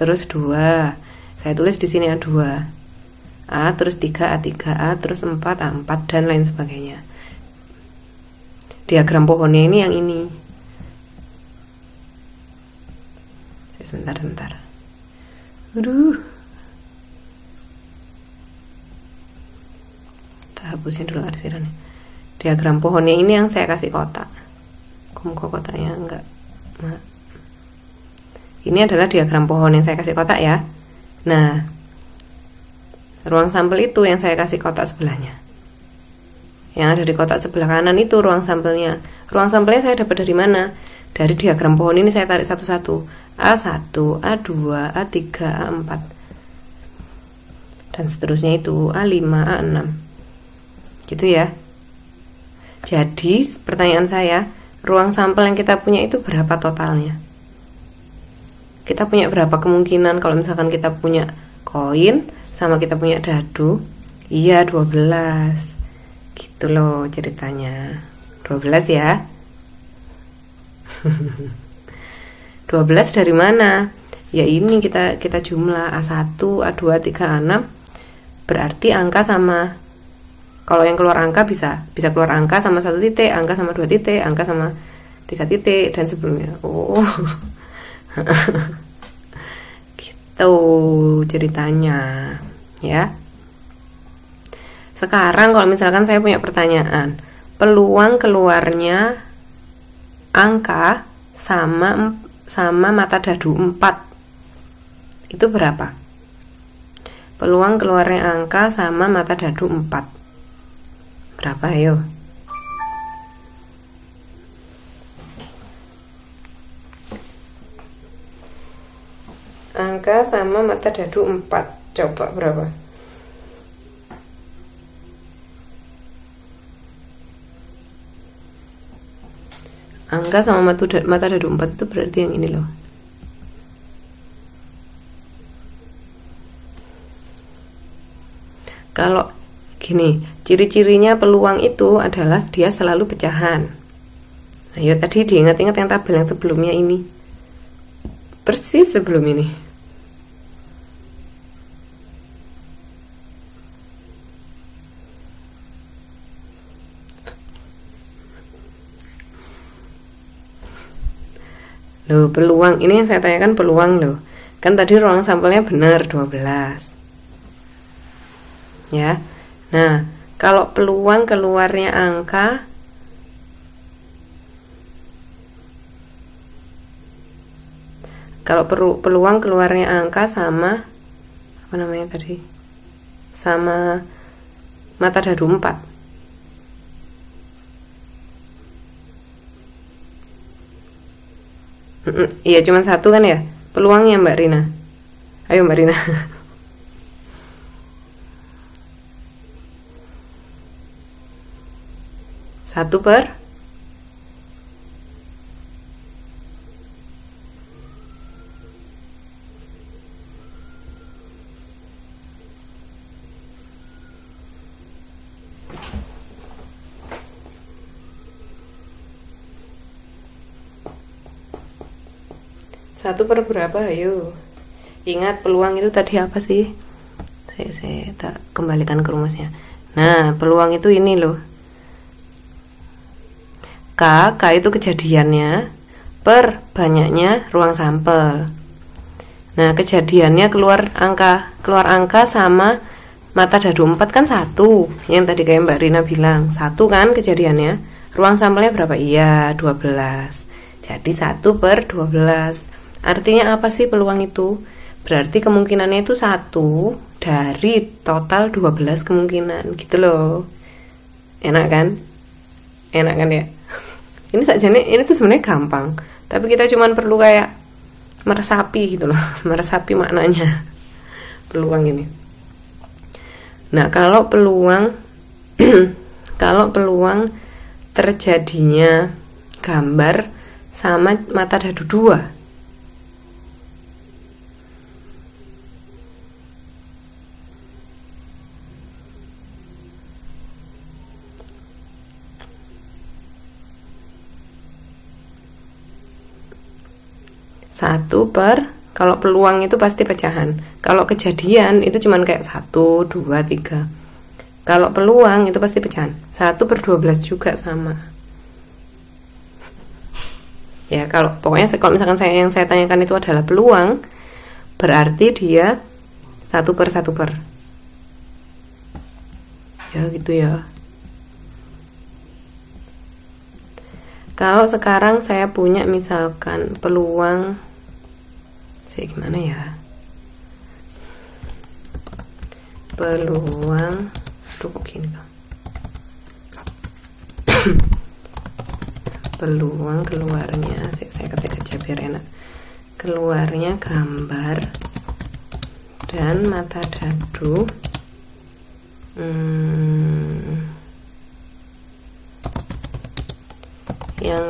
terus 2. Saya tulis di sini A2. A, terus 3, A3A, terus 4, A4 dan lain sebagainya. Diagram pohonnya ini yang ini. Sebentar. Aduh. Hapusin dulu arsirannya. Diagram pohonnya ini yang saya kasih kotak. Kok kotaknya enggak? Nah. Ini adalah diagram pohon yang saya kasih kotak ya. Nah, ruang sampel itu yang saya kasih kotak sebelahnya. Yang ada di kotak sebelah kanan itu ruang sampelnya. Ruang sampelnya saya dapat dari mana? Dari diagram pohon ini saya tarik satu-satu. A1, A2, A3, A4 dan seterusnya itu A5, A6. Gitu ya. Jadi pertanyaan saya, ruang sampel yang kita punya itu berapa totalnya? Kita punya berapa kemungkinan kalau misalkan kita punya koin sama kita punya dadu? Iya, 12. Gitu loh ceritanya. 12 ya. 12 dari mana? Ya ini kita jumlah A1, A2, A3, A6. Berarti angka sama, kalau yang keluar angka bisa keluar angka sama 1 titik, angka sama 2 titik, angka sama 3 titik dan sebelumnya. Oh. Gitu ceritanya, ya. Sekarang kalau misalkan saya punya pertanyaan, peluang keluarnya angka sama mata dadu 4 itu berapa? Peluang keluarnya angka sama mata dadu 4 berapa, ayo? Angka sama mata dadu 4, coba berapa? Angka sama mata dadu 4 itu berarti yang ini loh. Kalau gini, ciri-cirinya peluang itu adalah dia selalu pecahan. Ayo tadi diingat-ingat yang tabel yang sebelumnya ini. Persis sebelum ini. Loh, peluang ini yang saya tanyakan peluang loh. Kan tadi ruang sampelnya benar 12. Ya. Nah, kalau peluang keluarnya angka peluang keluarnya angka sama apa namanya tadi? Sama mata dadu 4. Iya, cuman satu kan ya? Peluangnya Mbak Rina. Ayo Mbak Rina. 1/. Satu per berapa? Ayo. Ingat peluang itu tadi apa sih? Saya tak kembalikan ke rumusnya. Nah, peluang itu ini loh. K itu kejadiannya per banyaknya ruang sampel. Nah, kejadiannya keluar angka sama mata dadu 4 kan 1. Yang tadi kayak Mbak Rina bilang, 1 kan kejadiannya. Ruang sampelnya berapa? Iya, 12. Jadi 1/12. Artinya apa sih peluang itu? Berarti kemungkinannya itu 1 dari total 12 kemungkinan gitu loh. Enak kan? Enak kan ya? Ini sajane ini tuh sebenarnya gampang, tapi kita cuman perlu kayak meresapi gitu loh, meresapi maknanya peluang ini. Nah, kalau peluang kalau peluang terjadinya gambar sama mata dadu 2, kalau peluang itu pasti pecahan. Kalau kejadian itu cuman kayak 1, 2, 3. Kalau peluang itu pasti pecahan. 1/12 juga sama. Ya, pokoknya kalau misalkan yang saya tanyakan itu adalah peluang, berarti dia 1/1. Ya, gitu ya. Kalau sekarang saya punya misalkan peluang, saya gimana ya? Peluang, kok gini tuh? Peluang keluarnya, saya ketik aja biar enak. Keluarnya gambar dan mata dadu yang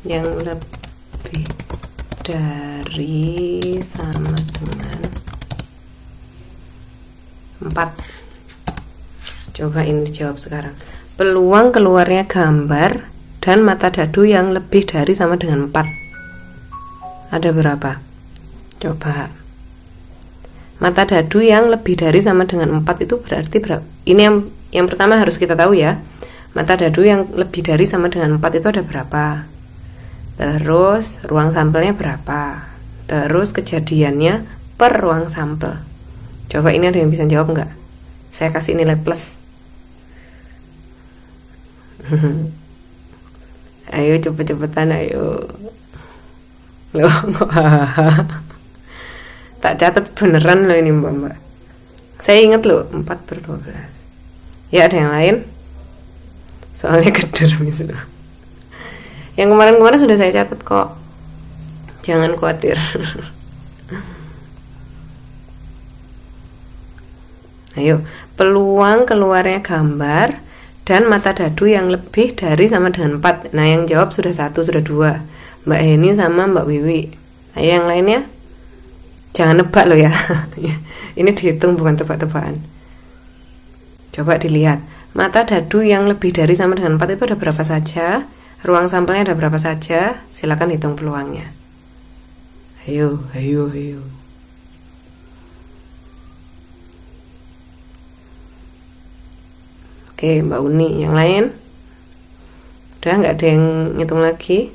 yang lebih dari sama dengan 4. Coba ini dijawab sekarang. Peluang keluarnya gambar dan mata dadu yang lebih dari sama dengan 4 ada berapa? Coba. Mata dadu yang lebih dari sama dengan 4 itu berarti berapa? Ini yang pertama harus kita tahu ya. Mata dadu yang lebih dari sama dengan 4 itu ada berapa? Terus ruang sampelnya berapa? Terus kejadiannya per ruang sampel. Coba ini ada yang bisa jawab enggak? Saya kasih nilai plus. Ayo cepet-cepetan, ayo. Loh, tak catat beneran loh ini mbak. Saya ingat loh 4/12. Ya, ada yang lain? Soalnya keder misalnya. Yang kemarin-kemarin sudah saya catat kok. Jangan khawatir. Ayo, peluang keluarnya gambar dan mata dadu yang lebih dari sama dengan 4. Nah, yang jawab sudah 1, sudah 2. Mbak Heni sama Mbak Wiwi. Ayo yang lainnya. Jangan nebak loh ya. Ini dihitung, bukan tebak-tebakan. Coba dilihat. Mata dadu yang lebih dari sama dengan 4 itu ada berapa saja? Ruang sampelnya ada berapa saja? Silakan hitung peluangnya. Ayo. Oke, Mbak Uni, yang lain? Udah nggak ada yang ngitung lagi?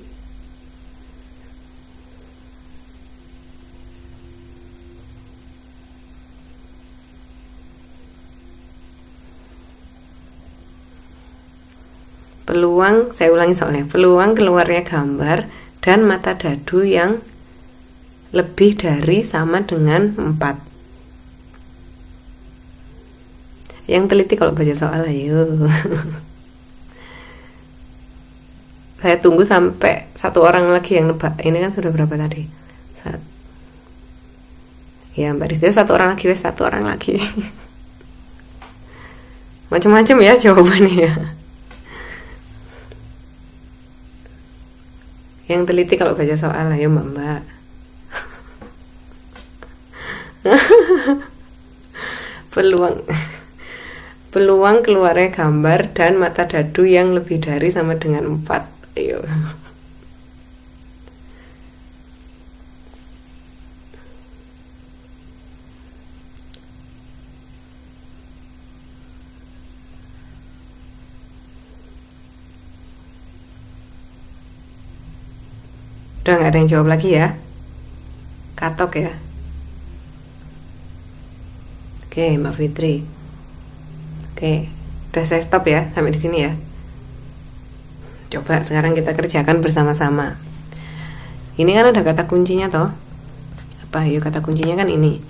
Peluang, saya ulangi soalnya, peluang keluarnya gambar dan mata dadu yang lebih dari sama dengan 4. Yang teliti kalau baca soal, ayo. Saya tunggu sampai 1 orang lagi yang nebak. Ini kan sudah berapa tadi? Ya, Mbak Rizky 1 orang lagi, 1 orang lagi. Macam-macam ya jawabannya ya. Yang teliti kalau baca soal, ayo Mbak. Peluang keluarnya gambar dan mata dadu yang lebih dari sama dengan 4. Ayo. Udah nggak ada yang jawab lagi ya? Katok ya. Oke, Mbak Fitri. Oke, udah saya stop ya sampai di sini ya. Coba sekarang kita kerjakan bersama-sama. Ini kan ada kata kuncinya toh. Apa? Yuk, kata kuncinya kan ini.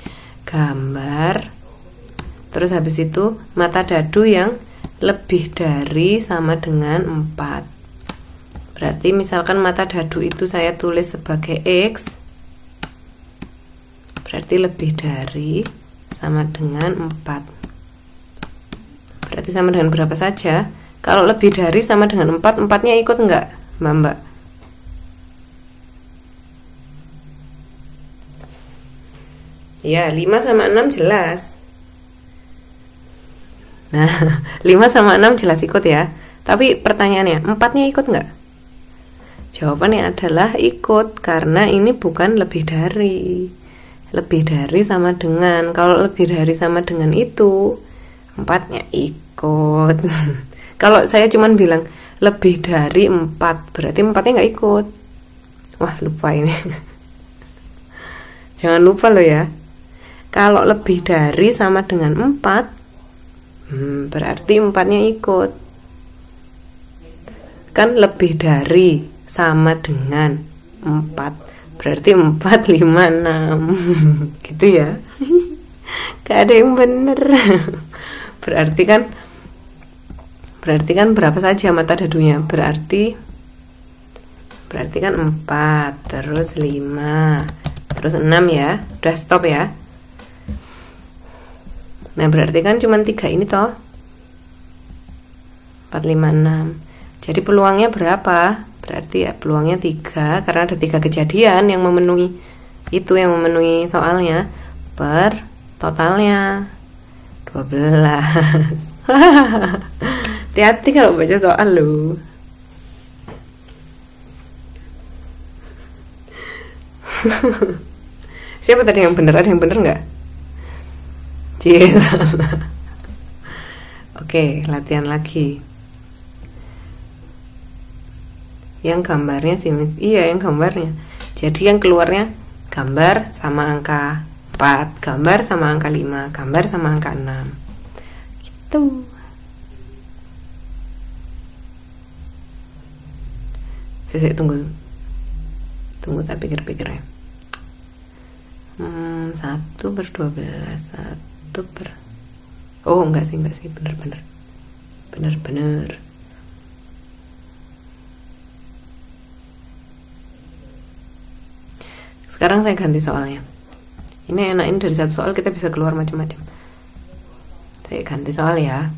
Gambar. Terus habis itu mata dadu yang lebih dari sama dengan 4. Berarti misalkan mata dadu itu saya tulis sebagai X, berarti lebih dari sama dengan 4. Berarti sama dengan berapa saja? Kalau lebih dari sama dengan 4, 4-nya ikut enggak, Mbak? Ya, 5 sama 6 jelas. Nah, 5 sama 6 jelas ikut ya. Tapi pertanyaannya, 4-nya ikut enggak? Jawabannya adalah ikut, karena ini bukan lebih dari. Lebih dari sama dengan. Kalau lebih dari sama dengan itu, 4-nya ikut. Kalau saya cuman bilang lebih dari 4, berarti 4-nya nggak ikut. Wah, lupa ini. Jangan lupa loh ya. Kalau lebih dari sama dengan 4, berarti 4-nya ikut. Kan lebih dari sama dengan 4, berarti 4, 5, 6. Gitu ya. Gak ada yang bener. Berarti kan berapa saja mata dadunya? Berarti kan 4, terus 5, terus 6 ya. Udah stop ya. Nah, berarti kan cuma 3 ini toh. 4, 5, 6. Jadi peluangnya berapa? Berarti ya peluangnya 3, karena ada 3 kejadian yang memenuhi itu, yang memenuhi soalnya, per totalnya 12. Hati-hati kalau baca soal lo. Siapa tadi yang bener? Ada yang bener nggak? Oke, latihan lagi. Yang gambarnya sih, iya yang gambarnya. Jadi yang keluarnya gambar sama angka 4, gambar sama angka 5, gambar sama angka 6. Gitu. Saya tunggu tak pikir-pikir ya. 1/12, 1/, oh enggak sih, bener. Sekarang saya ganti soalnya. Ini enakin dari satu soal kita bisa keluar macam-macam. Saya ganti soal ya.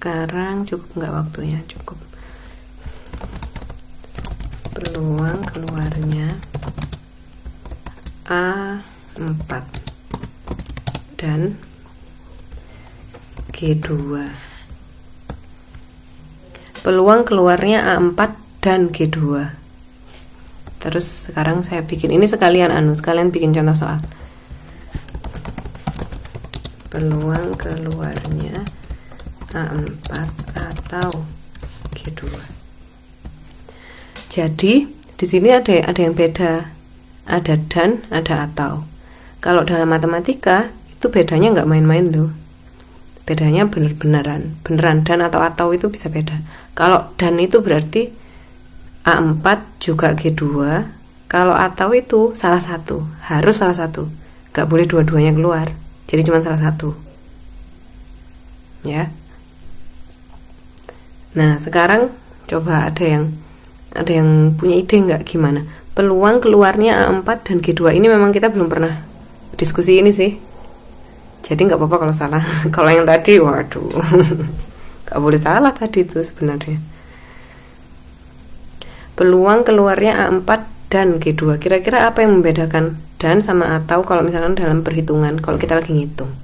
Sekarang cukup nggak waktunya? Cukup. Peluang keluarnya A4 dan G2. Peluang keluarnya A4 dan G2. Terus sekarang saya bikin ini sekalian bikin contoh soal. Peluang keluarnya A4 atau G2. Jadi di sini ada yang beda. Ada dan, ada atau. Kalau dalam matematika itu bedanya nggak main-main loh. Bedanya beneran dan atau itu bisa beda. Kalau dan itu berarti A4 juga G2. Kalau atau itu salah satu, harus salah satu, gak boleh dua-duanya keluar. Jadi cuma salah satu, ya. Nah sekarang coba ada yang punya ide nggak gimana? Peluang keluarnya A4 dan G2 ini memang kita belum pernah diskusi ini sih. Jadi nggak apa-apa kalau salah. Kalau yang tadi, waduh, nggak boleh salah tadi itu sebenarnya. Peluang keluarnya A4 dan G2. Kira-kira apa yang membedakan dan sama atau kalau misalkan dalam perhitungan, kalau kita lagi ngitung.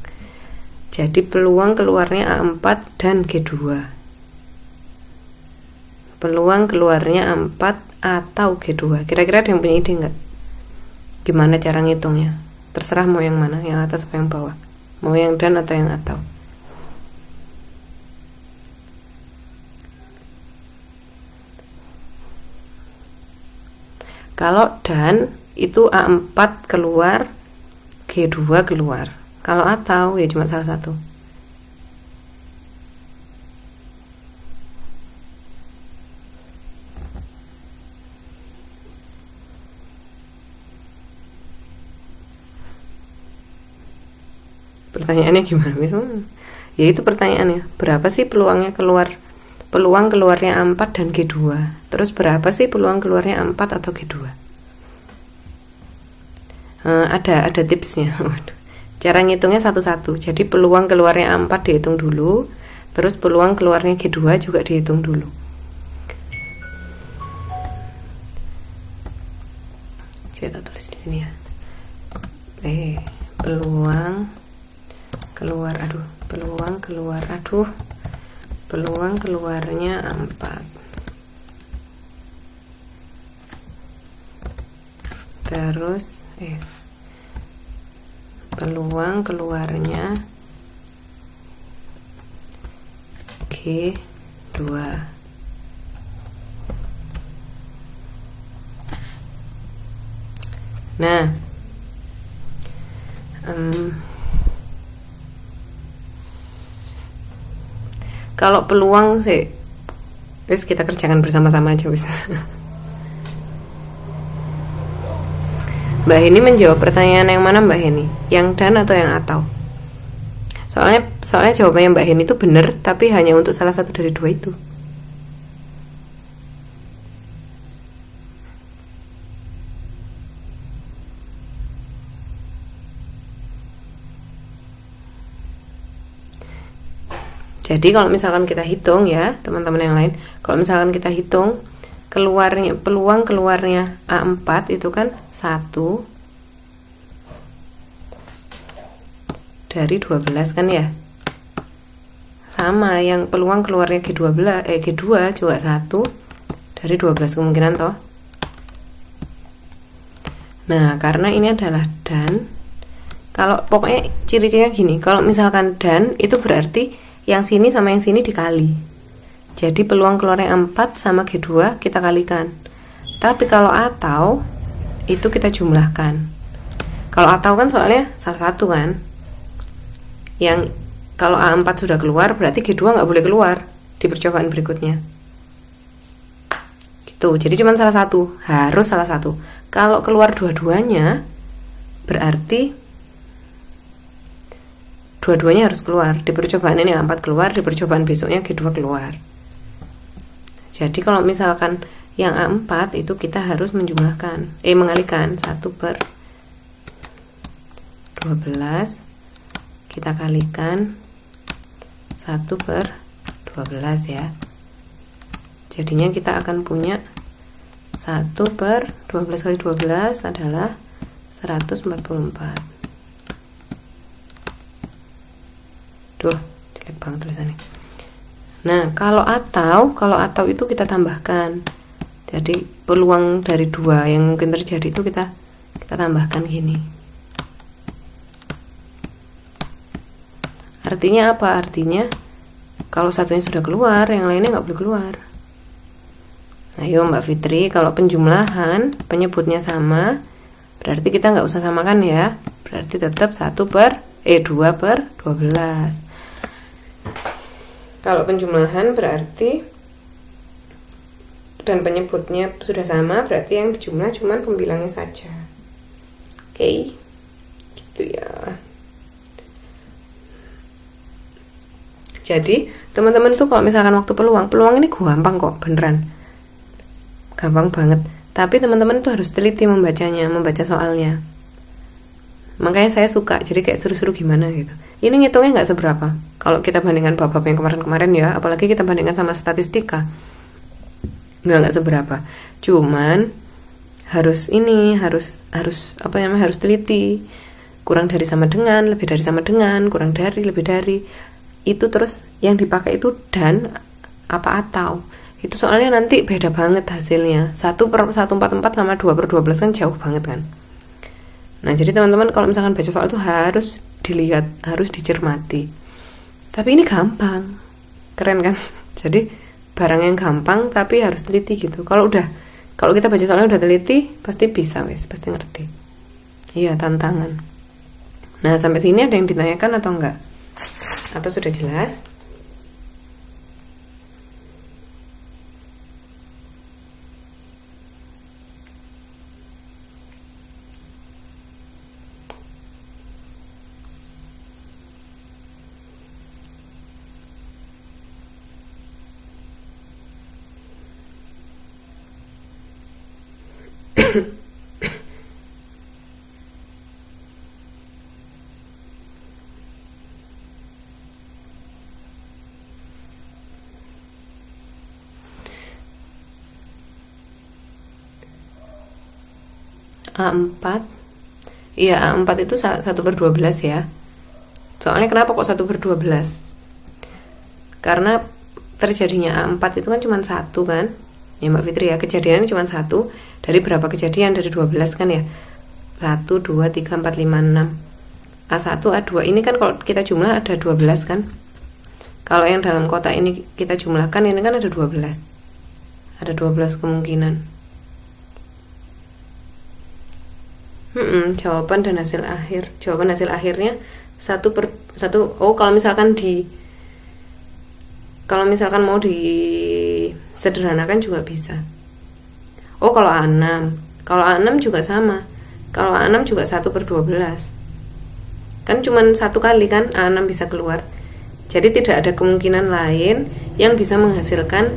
Jadi peluang keluarnya A4 dan G2. Peluang keluarnya A4 atau G2. Kira-kira ada yang punya ide nggak? Gimana cara ngitungnya? Terserah mau yang mana, yang atas atau yang bawah. Mau yang dan atau yang atau. Kalau dan itu A4 keluar, G2 keluar. Kalau atau ya cuma salah satu. Pertanyaannya gimana misalnya? Ya itu pertanyaannya, berapa sih peluang keluarnya A4 dan G2? Terus berapa sih peluang keluarnya A4 atau G2? Ada tipsnya. Cara ngitungnya satu-satu. Jadi peluang keluarnya A4 dihitung dulu, terus peluang keluarnya G2 juga dihitung dulu. Saya tulis di sini ya. Peluang keluarnya A4. Terus peluang keluarnya G2. Nah, kalau peluang sih, wis kita kerjakan bersama-sama aja wis. Mbak Heni menjawab pertanyaan yang mana Mbak Heni? Yang dan atau yang atau? Soalnya jawabannya Mbak Heni itu benar, tapi hanya untuk salah satu dari dua itu. Jadi kalau misalkan kita hitung ya teman-teman yang lain, kalau misalkan kita hitung peluang keluarnya A4 itu kan 1 dari 12 kan ya. Sama yang peluang keluarnya G2 juga 1 dari 12 kemungkinan toh. Nah, karena ini adalah dan, kalau pokoknya ciri-cirinya gini, kalau misalkan dan itu berarti yang sini sama yang sini dikali. Jadi peluang keluarnya A4 sama G2 kita kalikan. Tapi kalau atau itu kita jumlahkan. Kalau atau kan soalnya salah satu kan. Yang kalau A4 sudah keluar berarti G2 nggak boleh keluar di percobaan berikutnya. Gitu. Jadi cuma salah satu, harus salah satu. Kalau keluar dua-duanya berarti dua-duanya harus keluar. Di percobaan ini A4 keluar, di percobaan besoknya G2 keluar. Jadi kalau misalkan yang A4 itu kita harus mengalihkan 1/12 kita kalikan 1/12. 12 ya. Jadinya kita akan punya 1 per 12 kali 12 adalah 144. Duh, jelek banget tulisannya. Nah, kalau atau itu kita tambahkan. Jadi peluang dari 2 yang mungkin terjadi itu kita tambahkan gini. Artinya apa? Artinya kalau satunya sudah keluar, yang lainnya nggak boleh keluar. Ayo Mbak Fitri, kalau penjumlahan penyebutnya sama, berarti kita nggak usah samakan ya. Berarti tetap 2 per 12. Kalau penjumlahan berarti dan penyebutnya sudah sama, berarti yang dijumlah cuma pembilangnya saja. Oke, gitu ya. Jadi teman-teman tuh kalau misalkan waktu peluang ini gampang kok, beneran gampang banget. Tapi teman-teman tuh harus teliti membaca soalnya. Makanya saya suka, jadi kayak seru-seru gimana gitu. Ini ngitungnya nggak seberapa. Kalau kita bandingkan bab-bab yang kemarin-kemarin ya, apalagi kita bandingkan sama statistika, nggak seberapa. Cuman harus teliti. Kurang dari sama dengan, lebih dari sama dengan, kurang dari, lebih dari. Itu terus yang dipakai itu dan apa atau. Itu soalnya nanti beda banget hasilnya. 1 per 144 sama 2 per 12 kan jauh banget kan. Nah, jadi teman-teman kalau misalkan baca soal itu harus dilihat, harus dicermati. Tapi ini gampang. Keren kan? Jadi barang yang gampang tapi harus teliti gitu. Kalau kita baca soalnya udah teliti, pasti bisa pasti ngerti. Iya, tantangan. Nah, sampai sini ada yang ditanyakan atau enggak? Atau sudah jelas? A4. Iya, A4 itu 1 per 12 ya. Soalnya kenapa kok 1 per 12? Karena terjadinya A4 itu kan cuma 1 kan. Ya Mbak Fitri ya, kejadiannya cuma 1 dari berapa kejadian? Dari 12 kan ya. 1, 2, 3, 4, 5, 6. A1, A2 ini kan kalau kita jumlah ada 12 kan. Kalau yang dalam kotak ini kita jumlahkan, ini kan ada 12. Ada 12 kemungkinan. Jawaban dan hasil akhir. Jawaban hasil akhirnya 1 per 1. Oh, kalau misalkan mau disederhanakan juga bisa. Oh, kalau A6. Kalau A6 juga sama. Kalau A6 juga 1 per 12. Kan cuma 1 kali kan A6 bisa keluar. Jadi tidak ada kemungkinan lain yang bisa menghasilkan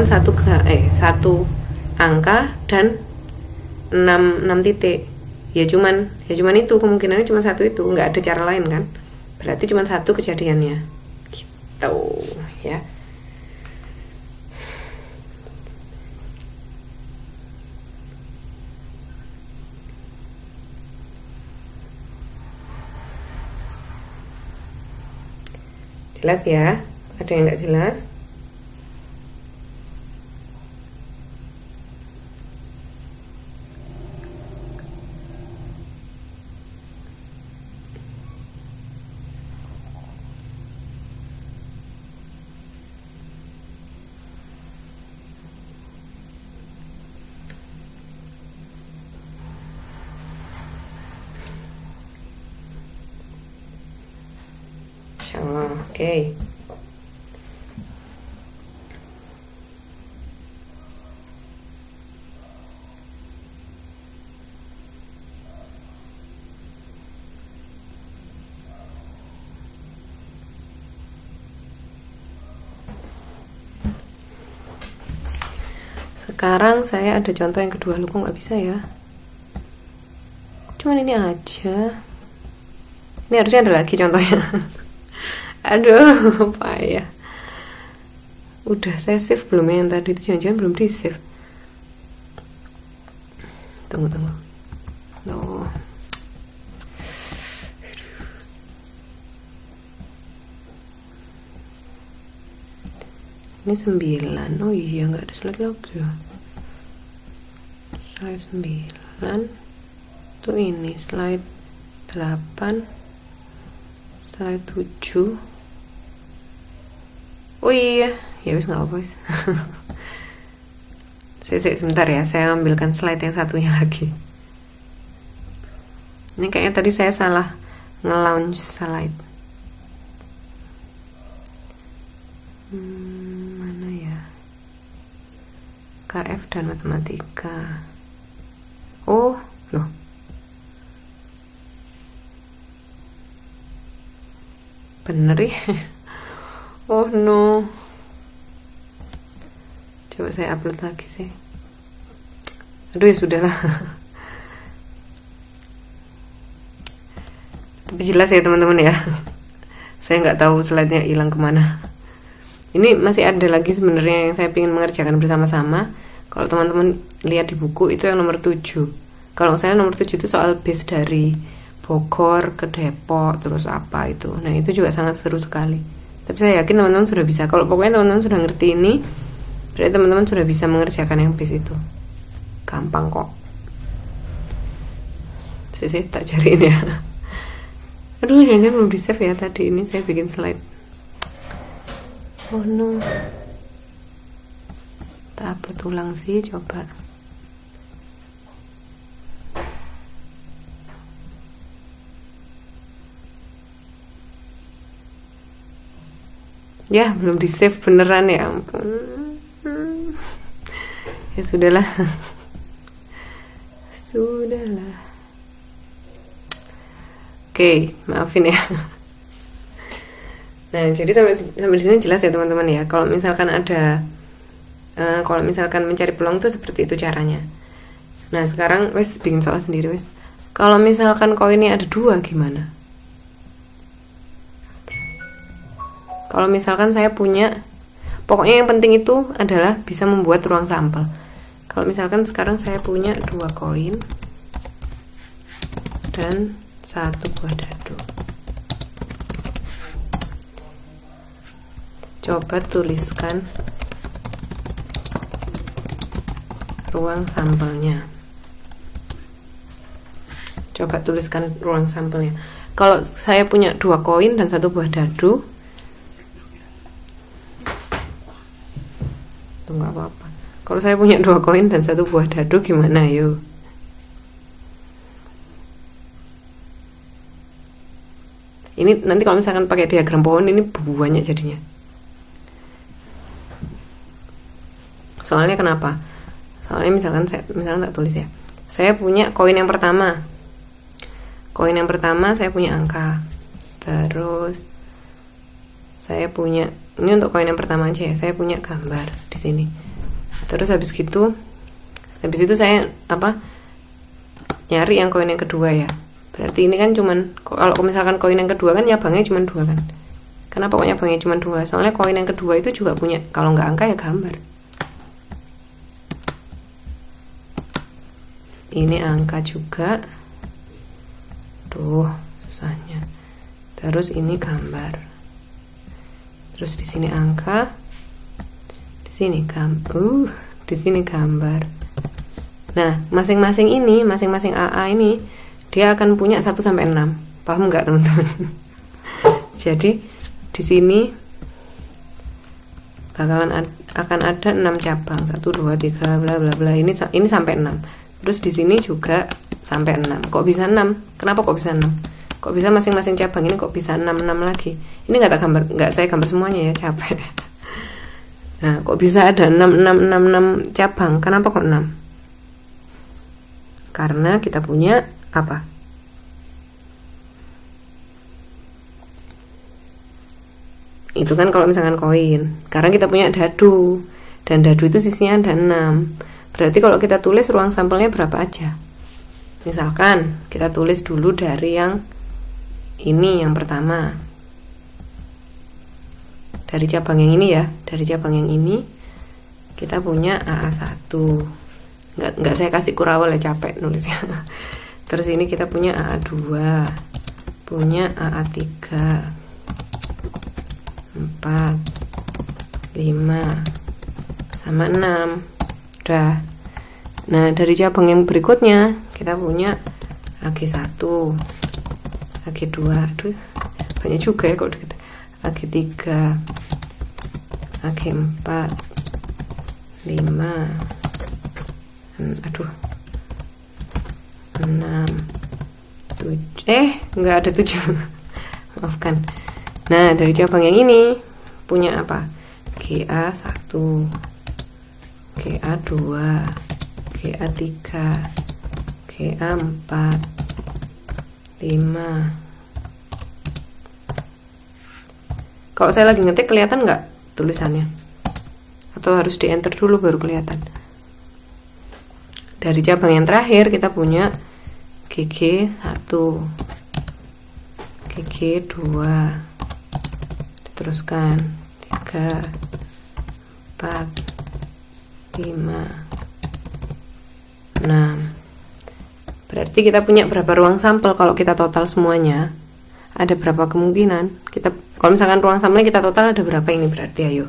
satu angka dan 6 titik. Ya cuman itu kemungkinannya cuma 1 itu, nggak ada cara lain kan. Berarti cuma 1 kejadiannya. Gitu ya. Jelas ya? Ada yang nggak jelas? Insyaallah, oke. Sekarang saya ada contoh yang kedua. Lu kok nggak bisa ya? Cuman ini aja. Ini harusnya ada lagi contohnya. Aduh, payah. Udah saya save belum ya yang tadi itu? Jangan-jangan belum di save. Tunggu. Oh. Ini 9. Oh iya, nggak ada slide lagi ya. Slide 9. Tuh ini slide 8. Slide 7. Oh iya, ya wis nggak apa wis. Sebentar ya, saya ambilkan slide yang satunya lagi. Ini kayaknya tadi saya salah nge-launch slide. Mana ya? KF dan matematika. Oh, loh. Bener ya? Oh no. Coba saya upload lagi sih. Aduh ya sudahlah. Tapi jelas ya teman-teman ya. Saya nggak tahu slide-nya hilang kemana. Ini masih ada lagi sebenarnya yang saya ingin mengerjakan bersama-sama. Kalau teman-teman lihat di buku itu yang nomor 7. Kalau saya nomor 7 itu soal bis dari Bogor ke Depok terus apa itu. Nah itu juga sangat seru sekali. Tapi saya yakin teman-teman sudah bisa. Kalau pokoknya teman-teman sudah ngerti ini, berarti teman-teman sudah bisa mengerjakan yang bis itu. Gampang kok. Saya tak cariin ya. Aduh jangan-jangan belum di save ya tadi. Ini saya bikin slide. Oh no. Tak upload ulang sih, coba. Ya belum di save beneran ya ampun. Ya sudahlah. Oke, maafin ya. Nah jadi sampai di sini jelas ya teman-teman ya. Kalau misalkan ada kalau misalkan mencari peluang tuh seperti itu caranya. Nah sekarang wes bikin soal sendiri wes. Kalau misalkan koinnya ada 2 gimana? Kalau misalkan saya punya, pokoknya yang penting itu adalah bisa membuat ruang sampel. Kalau misalkan sekarang saya punya 2 koin dan 1 buah dadu. Coba tuliskan ruang sampelnya. Coba tuliskan ruang sampelnya. Kalau saya punya 2 koin dan 1 buah dadu, itu nggak apa-apa. Kalau saya punya 2 koin dan 1 buah dadu gimana yuk? Ini nanti kalau misalkan pakai diagram pohon ini banyak jadinya. Soalnya kenapa? Soalnya misalkan tak tulis ya. Saya punya koin yang pertama. Koin yang pertama saya punya angka. Terus saya punya, ini untuk koin yang pertama aja ya. Saya punya gambar di sini. Terus habis itu saya nyari yang koin yang kedua ya. Berarti ini kan cuman, kalau misalkan koin yang kedua kan nyabangnya cuma 2 kan. Kenapa kok nyabangnya cuma 2? Soalnya koin yang kedua itu juga punya, kalau nggak angka ya gambar. Ini angka juga. Tuh, susahnya. Terus ini gambar. Terus di sini angka. Di sini di sini gambar. Nah, masing-masing AA ini dia akan punya 1 sampai 6. Paham nggak teman-teman? Jadi di sini akan ada 6 cabang. 1 2 3 bla bla bla. Ini sampai 6. Terus di sini juga sampai 6. Kok bisa 6? Kenapa kok bisa 6? Kok bisa masing-masing cabang ini kok bisa 6 lagi? Ini enggak saya gambar semuanya ya, capek. Nah, kok bisa ada 6 cabang? Kenapa kok 6? Karena kita punya apa? Itu kan kalau misalkan koin. Sekarang kita punya dadu. Dan dadu itu sisinya ada 6. Berarti kalau kita tulis ruang sampelnya berapa aja? Misalkan kita tulis dulu dari yang ini yang pertama. dari cabang yang ini ya, dari cabang yang ini kita punya AA1. Nggak saya kasih kurawal ya, capek nulisnya. Terus ini kita punya AA2, punya AA3, 4, 5, sama 6. Udah. Nah, dari cabang yang berikutnya kita punya AG1, AG2, aduh banyak juga ya kok deket. AG3, AG4, 5, aduh 6, 7, nggak ada 7. Maafkan. Nah, dari cabang yang ini punya apa? GA1, GA2, GA3, GA4, 5. Kalau saya lagi ngetik kelihatan nggak tulisannya? Atau harus di enter dulu baru kelihatan? Dari cabang yang terakhir kita punya GG1, GG2, diteruskan 3, 4, 5, 6. Berarti kita punya berapa ruang sampel kalau kita total semuanya? Ada berapa kemungkinan? Kalau misalkan ruang sampelnya kita total ada berapa ini berarti, ayo.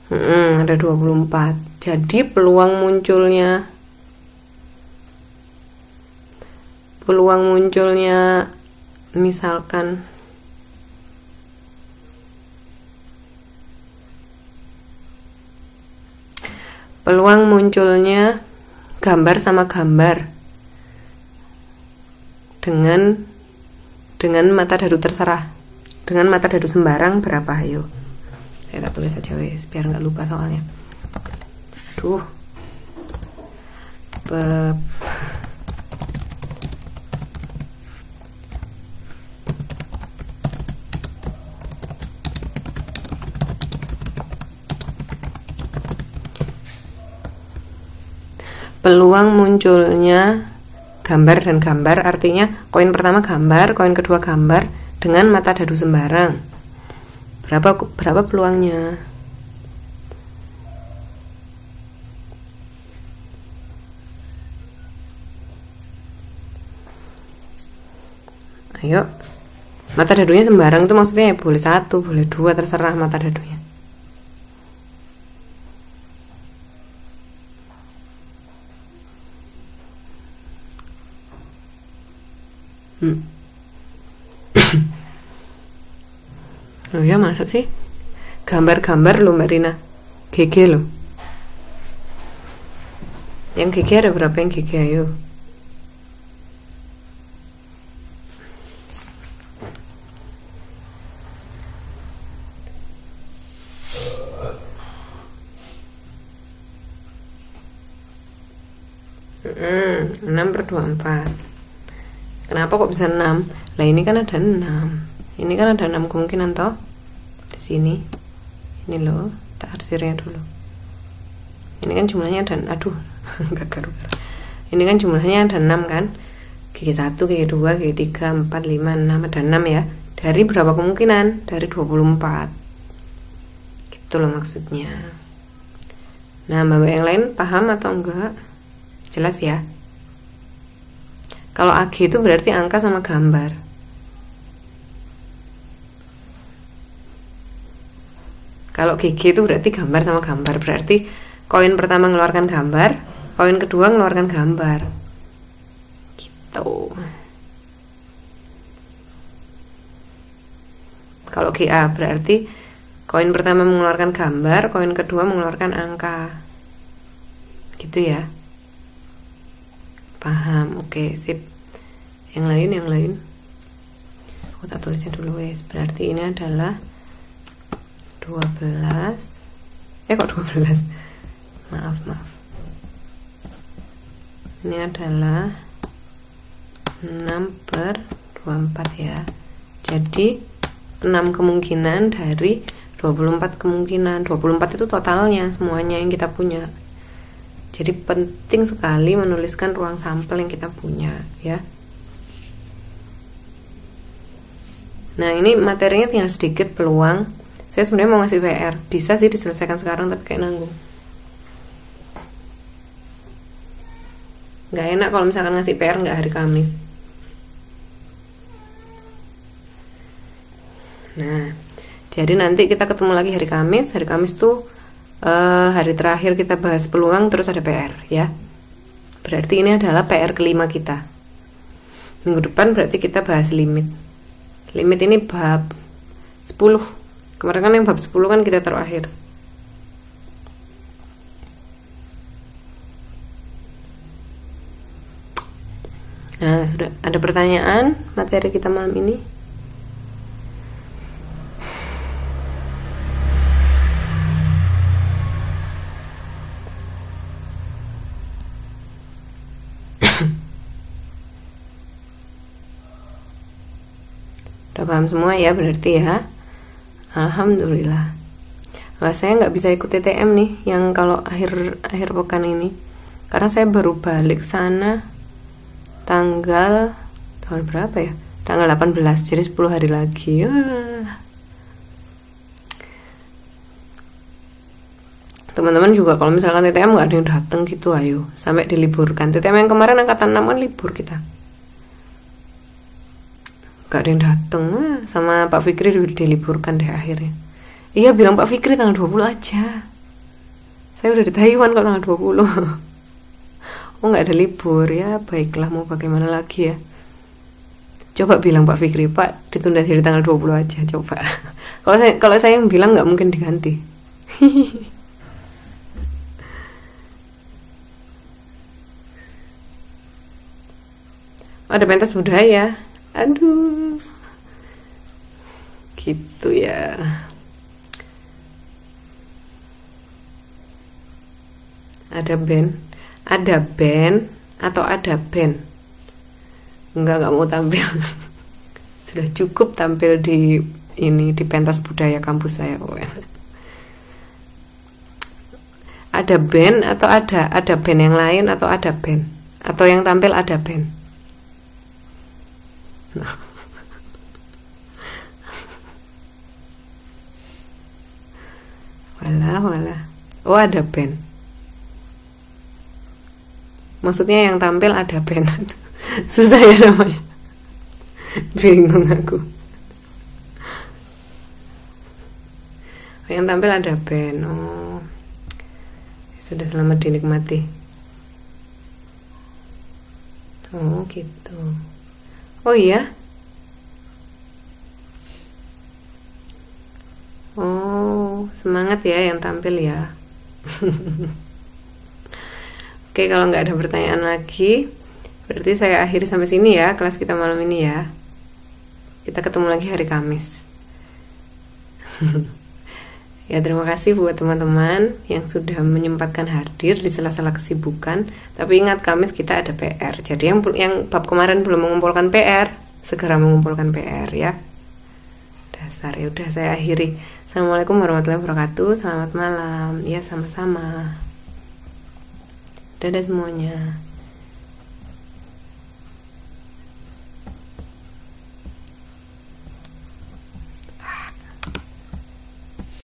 Ada 24. Jadi peluang munculnya misalkan peluang munculnya gambar sama gambar dengan mata dadu terserah, dengan mata dadu sembarang berapa, ayo. Saya tak tulis aja wes biar nggak lupa soalnya. Peluang munculnya gambar dan gambar, artinya koin pertama gambar, koin kedua gambar dengan mata dadu sembarang. Berapa peluangnya? Ayo. Mata dadunya sembarang itu maksudnya ya boleh 1, boleh 2, terserah mata dadunya. Oh ya, masa sih gambar-gambar lo Mbak Rina, GG lo. Yang GG ada berapa yang GG, ayo. Hmm, 6/24. Kenapa kok bisa 6? Lah ini kan ada 6. Ini kan ada 6 kemungkinan toh. Di sini. Ini loh, tak arsirnya dulu. Ini kan jumlahnya ada, aduh, enggak garu-garu. Ini kan jumlahnya ada 6 kan? GG1, GG2, GG3, 4, 5, 6, ada 6 ya. Dari berapa kemungkinan? Dari 24. Gitu loh maksudnya. Nah, Mbak yang lain paham atau enggak? Jelas ya? Kalau AG itu berarti angka sama gambar. Kalau GG itu berarti gambar sama gambar. Berarti koin pertama mengeluarkan gambar, koin kedua mengeluarkan gambar. Gitu. Kalau GA berarti koin pertama mengeluarkan gambar, koin kedua mengeluarkan angka. Gitu ya. Paham? Oke, sip. Yang lain. Aku tak tulisnya dulu wes. Berarti ini adalah 12. Kok 12? Maaf. Ini adalah 6/24 ya. Jadi 6 kemungkinan dari 24 kemungkinan. 24 itu totalnya semuanya yang kita punya. Jadi penting sekali menuliskan ruang sampel yang kita punya ya. Nah, ini materinya tinggal sedikit peluang Saya sebenarnya mau ngasih PR, bisa sih diselesaikan sekarang tapi kayak nanggung. Nggak enak kalau misalkan ngasih PR nggak hari Kamis. Nah, jadi nanti kita ketemu lagi hari Kamis. Hari Kamis tuh hari terakhir kita bahas peluang, terus ada PR ya. Berarti ini adalah PR kelima kita. Minggu depan berarti kita bahas limit. Limit ini bab 10. Kemarin kan yang bab 10 kan kita taruh akhir. Nah, sudah ada pertanyaan materi kita malam ini? Udah paham semua ya berarti ya. Alhamdulillah. Wah, saya nggak bisa ikut TTM nih yang kalau akhir pekan ini, karena saya baru balik sana tanggal berapa ya? Tanggal 18, jadi 10 hari lagi. Teman-teman juga kalau misalkan TTM nggak ada yang datang gitu, ayo sampai diliburkan. TTM yang kemarin angkatan 6 kan libur kita. Gak ada yang dateng, sama Pak Fikri diliburkan deh akhirnya. Iya, bilang Pak Fikri tanggal 20 aja. Saya udah di Taiwan kalau tanggal 20. Oh, gak ada libur ya, baiklah mau bagaimana lagi ya. Coba bilang Pak Fikri, Pak ditunda jadi tanggal 20 aja, coba. Kalau saya yang bilang gak mungkin diganti. Ada pentas budaya. Aduh, gitu ya. Ada band atau ada band? Enggak mau tampil. Sudah cukup tampil di pentas budaya kampus saya. Ada band atau ada band yang lain atau ada band atau yang tampil ada band? Walah. Oh, ada band. Maksudnya yang tampil ada band. Susah ya namanya. Bingung aku. Yang tampil ada band. Oh, sudah, selamat dinikmati. Oh gitu. Oh iya. Oh, semangat ya yang tampil ya. Oke, kalau nggak ada pertanyaan lagi, berarti saya akhiri sampai sini ya kelas kita malam ini ya. Kita ketemu lagi hari Kamis. Ya, terima kasih buat teman-teman yang sudah menyempatkan hadir di sela-sela kesibukan. Tapi ingat, Kamis kita ada PR. Jadi yang bab kemarin belum mengumpulkan PR, segera mengumpulkan PR ya. Dasar, ya udah saya akhiri. Assalamualaikum warahmatullahi wabarakatuh. Selamat malam. Ya, sama-sama. Dadah semuanya.